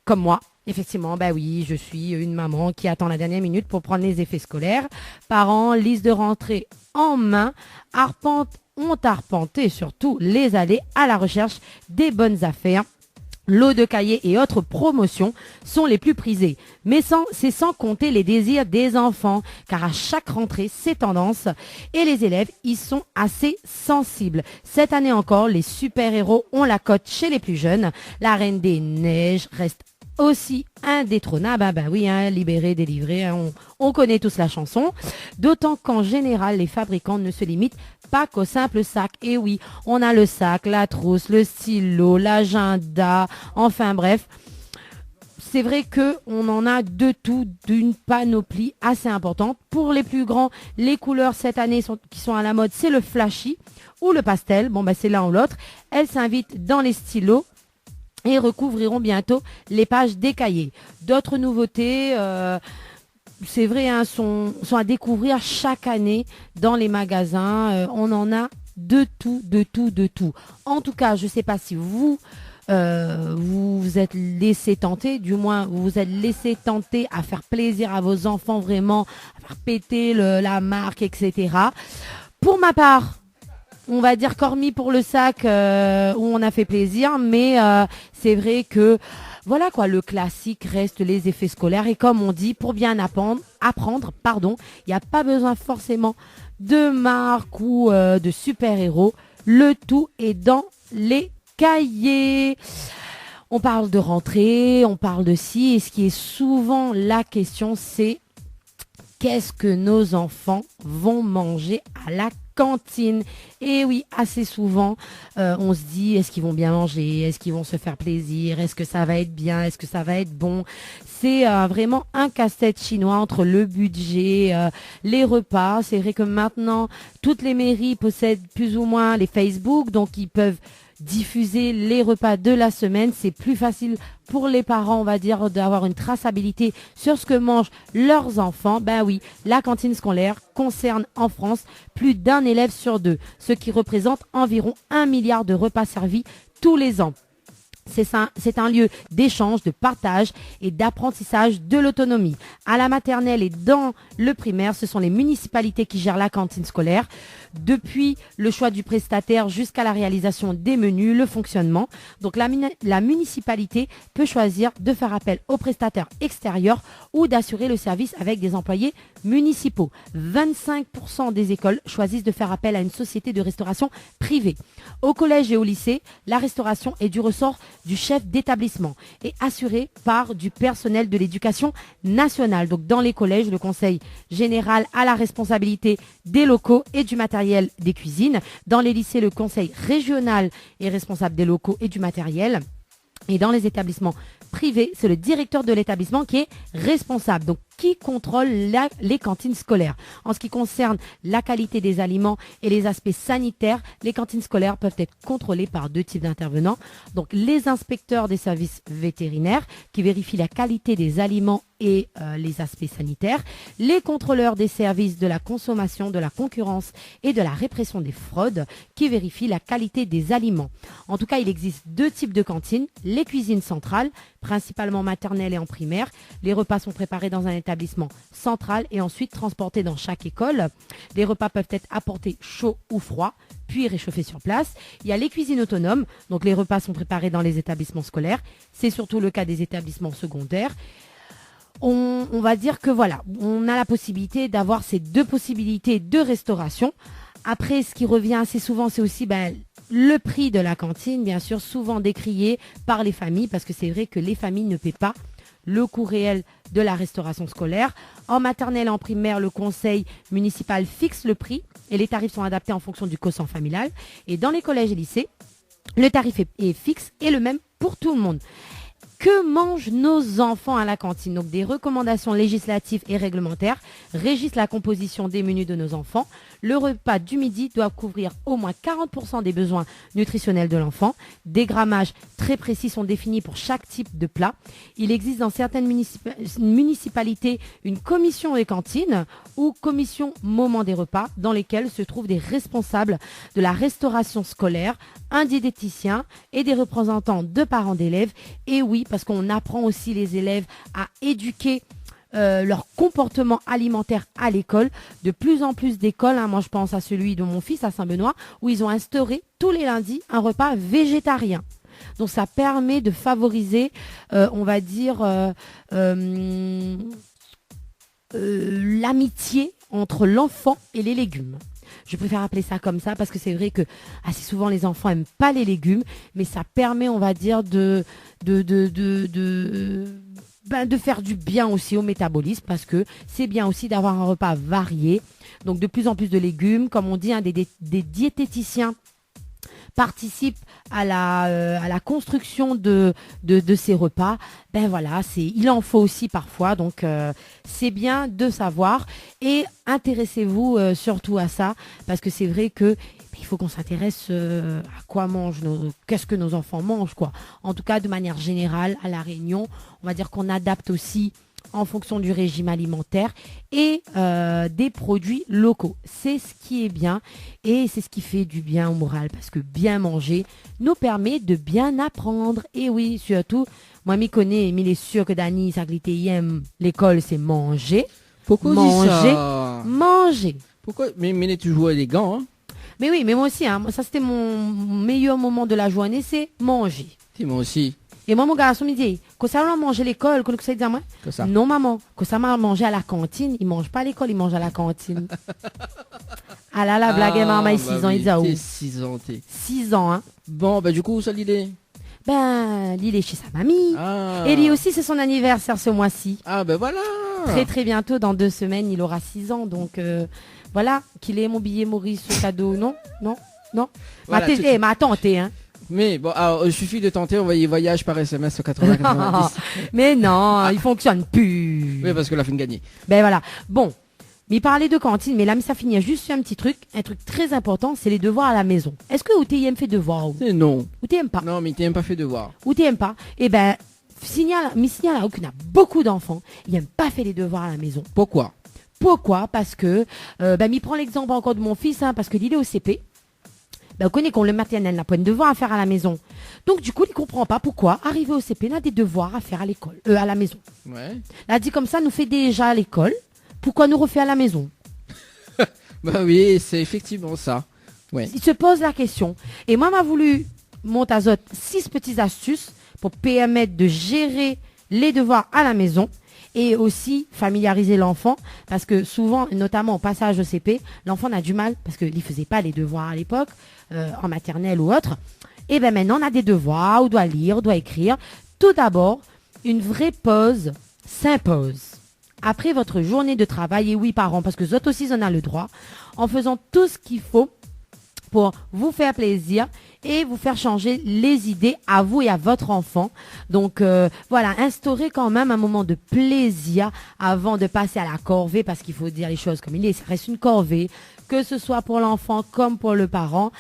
comme moi. Effectivement, oui, je suis une maman qui attend la dernière minute pour prendre les effets scolaires. Parents, liste de rentrée en main, ont arpenté surtout les allées à la recherche des bonnes affaires. Lots de cahiers et autres promotions sont les plus prisés. Mais c'est sans compter les désirs des enfants, car à chaque rentrée, c'est tendance et les élèves y sont assez sensibles. Cette année encore, les super-héros ont la cote chez les plus jeunes. La Reine des Neiges reste aussi indétrônable. Oui, libéré, délivré, on connaît tous la chanson. D'autant qu'en général, les fabricants ne se limitent pas qu'au simple sac. Et oui, on a le sac, la trousse, le stylo, l'agenda, enfin bref. C'est vrai que on en a de tout, d'une panoplie assez importante. Pour les plus grands, les couleurs cette année qui sont à la mode, c'est le flashy ou le pastel. C'est l'un ou l'autre. Elles s'invitent dans les stylos et recouvriront bientôt les pages des cahiers. D'autres nouveautés, c'est vrai, sont à découvrir chaque année dans les magasins. On en a de tout. En tout cas, je ne sais pas si vous vous êtes laissé tenter, du moins vous vous êtes laissé tenter à faire plaisir à vos enfants, vraiment, à faire péter la marque, etc. Pour ma part, on va dire qu'hormis pour le sac où on a fait plaisir, mais c'est vrai que voilà quoi, le classique reste les effets scolaires. Et comme on dit, pour bien apprendre, il n'y a pas besoin forcément de marque ou de super-héros. Le tout est dans les cahiers. On parle de rentrée, on parle de ci, et ce qui est souvent la question, c'est qu'est-ce que nos enfants vont manger à la cantine. Et oui, assez souvent, on se dit, est-ce qu'ils vont bien manger? Est-ce qu'ils vont se faire plaisir? Est-ce que ça va être bien? Est-ce que ça va être bon? C'est vraiment un casse-tête chinois entre le budget, les repas. C'est vrai que maintenant, toutes les mairies possèdent plus ou moins les Facebook, donc ils peuvent diffuser les repas de la semaine. C'est plus facile pour les parents, on va dire, d'avoir une traçabilité sur ce que mangent leurs enfants. Oui, la cantine scolaire concerne en France plus d'1 élève sur 2, ce qui représente environ 1 milliard de repas servis tous les ans. C'est un lieu d'échange, de partage et d'apprentissage de l'autonomie. À la maternelle et dans le primaire, ce sont les municipalités qui gèrent la cantine scolaire. Depuis le choix du prestataire jusqu'à la réalisation des menus, le fonctionnement. Donc la municipalité peut choisir de faire appel aux prestataires extérieurs ou d'assurer le service avec des employés municipaux. 25% des écoles choisissent de faire appel à une société de restauration privée. Au collège et au lycée, la restauration est du ressort du chef d'établissement et assurée par du personnel de l'éducation nationale. Donc dans les collèges, le conseil général a la responsabilité des locaux et du matériel des cuisines. Dans les lycées, le conseil régional est responsable des locaux et du matériel. Et dans les établissements privés, c'est le directeur de l'établissement qui est responsable. Donc, qui contrôle les cantines scolaires. En ce qui concerne la qualité des aliments et les aspects sanitaires, les cantines scolaires peuvent être contrôlées par 2 types d'intervenants. Donc, les inspecteurs des services vétérinaires qui vérifient la qualité des aliments et les aspects sanitaires, les contrôleurs des services de la consommation, de la concurrence et de la répression des fraudes qui vérifient la qualité des aliments. En tout cas, il existe 2 types de cantines, les cuisines centrales, principalement maternelles et en primaire. Les repas sont préparés dans un établissement central et ensuite transportés dans chaque école. Les repas peuvent être apportés chauds ou froids, puis réchauffés sur place. Il y a les cuisines autonomes, donc les repas sont préparés dans les établissements scolaires. C'est surtout le cas des établissements secondaires. On va dire que voilà, on a la possibilité d'avoir ces 2 possibilités de restauration. Après, ce qui revient assez souvent, c'est aussi le prix de la cantine, bien sûr, souvent décrié par les familles, parce que c'est vrai que les familles ne paient pas le coût réel de la restauration scolaire. En maternelle et en primaire, le conseil municipal fixe le prix et les tarifs sont adaptés en fonction du quotient familial. Et dans les collèges et lycées, le tarif est fixe et le même pour tout le monde. Que mangent nos enfants à la cantine? Donc des recommandations législatives et réglementaires régissent la composition des menus de nos enfants. Le repas du midi doit couvrir au moins 40% des besoins nutritionnels de l'enfant. Des grammages très précis sont définis pour chaque type de plat. Il existe dans certaines municipalités une commission des cantines ou commission moment des repas dans lesquelles se trouvent des responsables de la restauration scolaire, un diététicien et des représentants de parents d'élèves. Et oui, parce qu'on apprend aussi les élèves à éduquer leur comportement alimentaire à l'école. De plus en plus d'écoles, moi je pense à celui de mon fils à Saint-Benoît, où ils ont instauré tous les lundis un repas végétarien. Donc ça permet de favoriser, on va dire, l'amitié entre l'enfant et les légumes. Je préfère appeler ça comme ça parce que c'est vrai que assez souvent les enfants aiment pas les légumes, mais ça permet, on va dire, de faire du bien aussi au métabolisme parce que c'est bien aussi d'avoir un repas varié. Donc de plus en plus de légumes, comme on dit, des diététiciens participent à la construction de ces repas. Voilà, il en faut aussi parfois, donc c'est bien de savoir et intéressez-vous surtout à ça parce que c'est vrai que il faut qu'on s'intéresse à quoi qu'est-ce que nos enfants mangent quoi. En tout cas, de manière générale, à La Réunion, on va dire qu'on adapte aussi en fonction du régime alimentaire et des produits locaux. C'est ce qui est bien et c'est ce qui fait du bien au moral parce que bien manger nous permet de bien apprendre. Et oui, surtout, moi m'y connais, mais il est sûr que Dani, ça aime l'école, c'est manger. Pourquoi manger, ça manger. Pourquoi? Mais il est toujours élégant, hein? Mais oui, mais moi aussi, hein, ça c'était mon meilleur moment de la journée, c'est manger. Si, moi aussi. Et moi, mon garçon me dit, que ça va manger à l'école, que ça dit à moi? Que ça? Non, maman, que ça m'a mangé à la cantine. Il mange pas à l'école, il mange à la cantine. Ah là, la blague est maman, 6 ans, il dit, oui, 6 ans, 6 ans, hein. Bon, du coup, où ça l'idée? Il est chez sa mamie. Ah. Et lui aussi, c'est son anniversaire ce mois-ci. Ah, voilà. Très, très bientôt, dans 2 semaines, il aura 6 ans. Donc, voilà, qu'il ait mon billet Maurice, ce cadeau. Non. Voilà, ma tante, hein. Mais bon, il suffit de tenter, envoyer voyage par SMS au 80-90. Mais non, il fonctionne plus. Oui, parce que la fin de gagner. Voilà. Bon, mais parler de cantine, mais là, ça finit juste sur un truc très important, c'est les devoirs à la maison. Est-ce que tu aimes faire devoirs? Non. Ou tu aimes pas? Non, mais tu n'aimes pas faire devoirs. Ou tu aimes pas? Signale là qu'il y a beaucoup d'enfants, ils n'aiment pas faire les devoirs à la maison. Pourquoi? Parce que, m'y prend l'exemple encore de mon fils, hein, parce que il est au CP. On connaît qu'on le maternel n'a pas de devoirs à faire à la maison. Donc, du coup, il ne comprend pas pourquoi, arrivé au CP, on a des devoirs à faire à l'école, à la maison. Ouais. Il a dit comme ça, nous fait déjà à l'école. Pourquoi nous refait à la maison? Oui, c'est effectivement ça. Ouais. Il se pose la question. Et moi, m'a voulu monter à 6 petites astuces pour permettre de gérer les devoirs à la maison et aussi familiariser l'enfant parce que souvent, notamment au passage au CP, l'enfant a du mal parce qu'il ne faisait pas les devoirs à l'époque, en maternelle ou autre. Et bien maintenant, on a des devoirs, on doit lire, on doit écrire. Tout d'abord, une vraie pause s'impose. Après votre journée de travail, et oui, parents, parce que vous aussi, en a le droit, en faisant tout ce qu'il faut pour vous faire plaisir et vous faire changer les idées à vous et à votre enfant. Donc voilà, instaurez quand même un moment de plaisir avant de passer à la corvée, parce qu'il faut dire les choses comme il est, ça reste une corvée, que ce soit pour l'enfant comme pour le parent.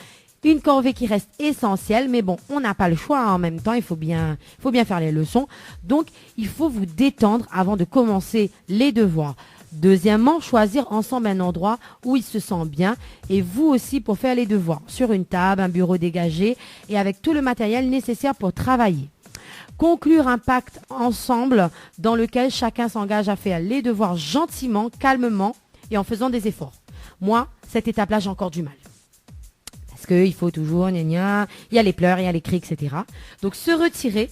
Une corvée qui reste essentielle, mais bon, on n'a pas le choix en même temps, il faut bien faire les leçons. Donc, il faut vous détendre avant de commencer les devoirs. Deuxièmement, choisir ensemble un endroit où il se sent bien et vous aussi pour faire les devoirs. Sur une table, un bureau dégagé et avec tout le matériel nécessaire pour travailler. Conclure un pacte ensemble dans lequel chacun s'engage à faire les devoirs gentiment, calmement et en faisant des efforts. Moi, cette étape-là, j'ai encore du mal. Parce qu'il faut toujours, il y a les pleurs, il y a les cris, etc. Donc, se retirer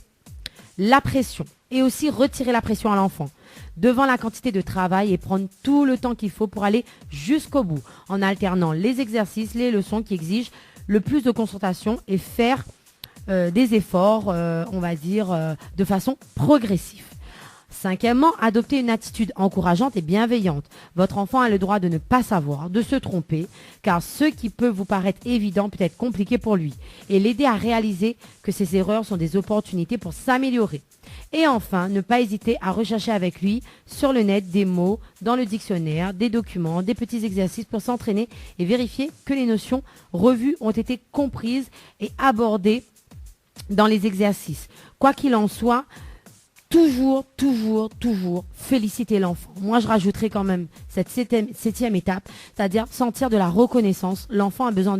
la pression et aussi retirer la pression à l'enfant devant la quantité de travail et prendre tout le temps qu'il faut pour aller jusqu'au bout en alternant les exercices, les leçons qui exigent le plus de concentration et faire des efforts, on va dire, de façon progressive. Cinquièmement, adopter une attitude encourageante et bienveillante. Votre enfant a le droit de ne pas savoir, de se tromper, car ce qui peut vous paraître évident peut être compliqué pour lui, et l'aider à réaliser que ses erreurs sont des opportunités pour s'améliorer. Et enfin, ne pas hésiter à rechercher avec lui sur le net des mots, dans le dictionnaire, des documents, des petits exercices pour s'entraîner et vérifier que les notions revues ont été comprises et abordées dans les exercices. Quoi qu'il en soit, toujours féliciter l'enfant. Moi, je rajouterai quand même cette septième étape, c'est-à-dire sentir de la reconnaissance. L'enfant a besoin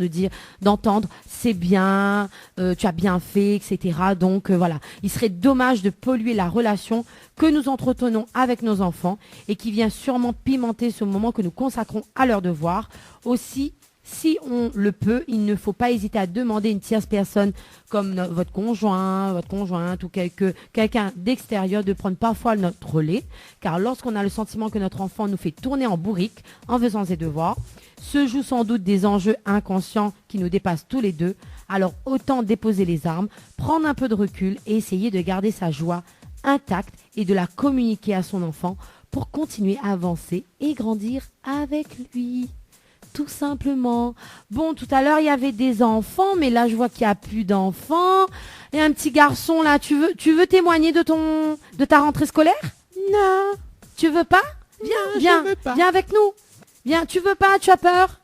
d'entendre c'est bien, tu as bien fait, etc. Donc voilà, il serait dommage de polluer la relation que nous entretenons avec nos enfants et qui vient sûrement pimenter ce moment que nous consacrons à leurs devoirs. Aussi, si on le peut, il ne faut pas hésiter à demander une tierce personne comme votre conjointe ou quelqu'un d'extérieur de prendre parfois notre relais. Car lorsqu'on a le sentiment que notre enfant nous fait tourner en bourrique en faisant ses devoirs, se jouent sans doute des enjeux inconscients qui nous dépassent tous les deux. Alors autant déposer les armes, prendre un peu de recul et essayer de garder sa joie intacte et de la communiquer à son enfant pour continuer à avancer et grandir avec lui. Tout simplement. Bon, tout à l'heure, il y avait des enfants, mais là, je vois qu'il n'y a plus d'enfants. Il y a un petit garçon, là. Tu veux témoigner de ta rentrée scolaire? Non. Tu veux pas? Viens, viens avec nous. Viens, tu veux pas? Tu as peur?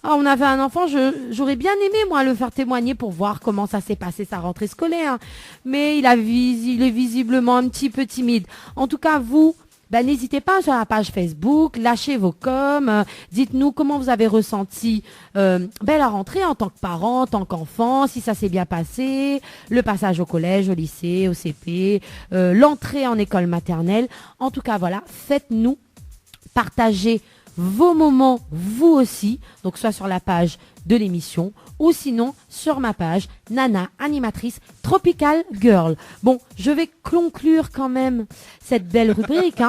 Ah, on avait un enfant, j'aurais bien aimé, moi, le faire témoigner pour voir comment ça s'est passé sa rentrée scolaire. Mais il est visiblement un petit peu timide. En tout cas, vous... n'hésitez pas sur la page Facebook, lâchez vos coms, dites-nous comment vous avez ressenti la rentrée en tant que parent, en tant qu'enfant, si ça s'est bien passé, le passage au collège, au lycée, au CP, l'entrée en école maternelle. En tout cas, voilà, faites-nous partager vos moments, vous aussi, donc soit sur la page de l'émission ou sinon sur ma page Nana, animatrice Tropical Girl. Bon, je vais conclure quand même cette belle rubrique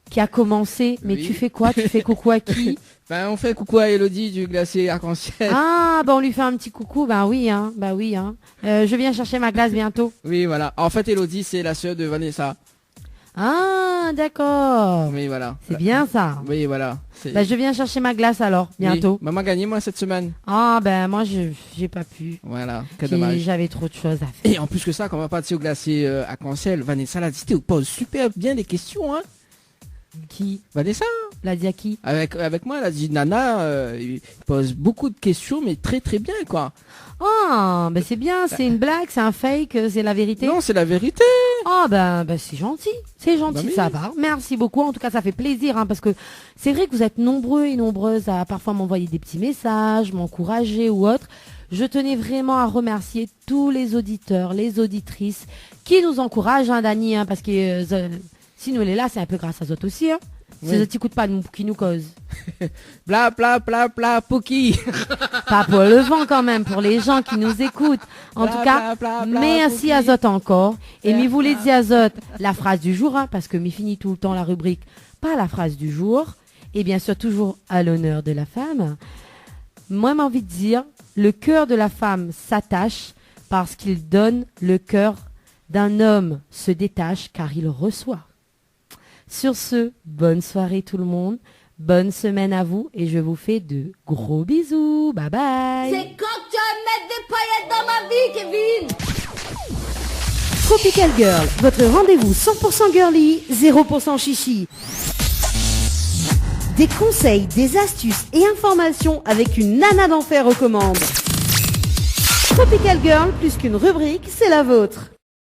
qui a commencé. Mais oui. Tu fais quoi? Tu fais coucou à qui? On fait coucou à Elodie du glacier arc-en-ciel. Ah, on lui fait un petit coucou. Oui. Je viens chercher ma glace bientôt. Oui, voilà. En fait, Elodie, c'est la sœur de Vanessa. Ah, d'accord. Oui, voilà. C'est bien ça. Oui, voilà. Je viens chercher ma glace alors, bientôt. Oui. Maman a gagné, moi, cette semaine. Ah, moi, j'ai pas pu. Voilà, quel dommage. J'avais trop de choses à faire. Et en plus que ça, quand on va partir au glacier arc-en-ciel, Vanessa l'a dit, tu poses super bien des questions, hein. Qui? Vanessa. L'a dit à qui? Avec moi, elle a dit, Nana, il pose beaucoup de questions, mais très très bien, quoi. Ah, c'est bien, c'est une blague, c'est un fake, c'est la vérité? Non, c'est la vérité. Ah, c'est gentil. C'est gentil de sa part. Merci beaucoup. En tout cas, ça fait plaisir, parce que c'est vrai que vous êtes nombreux et nombreuses à parfois m'envoyer des petits messages, m'encourager ou autre. Je tenais vraiment à remercier tous les auditeurs, les auditrices qui nous encouragent, Dani, parce que si nous, elle est là, c'est un peu grâce à Zot aussi, Oui. C'est des petits coups de pas qui nous causent. Bla, bla, bla, bla, Poki. Pas pour le vent quand même, pour les gens qui nous écoutent. En tout cas, merci à Zot encore. Et m'y voulez dire à Zot la phrase du jour, parce que m'y finit tout le temps la rubrique, pas la phrase du jour. Et bien sûr, toujours à l'honneur de la femme. Moi, j'ai envie de dire, le cœur de la femme s'attache parce qu'il donne, le cœur d'un homme se détache car il reçoit. Sur ce, bonne soirée tout le monde, bonne semaine à vous et je vous fais de gros bisous. Bye bye. C'est quand tu vas mettre des paillettes dans ma vie, Kevin. Tropical Girl, votre rendez-vous 100% girly, 0% chichi. Des conseils, des astuces et informations avec une nana d'enfer aux commandes. Tropical Girl, plus qu'une rubrique, c'est la vôtre.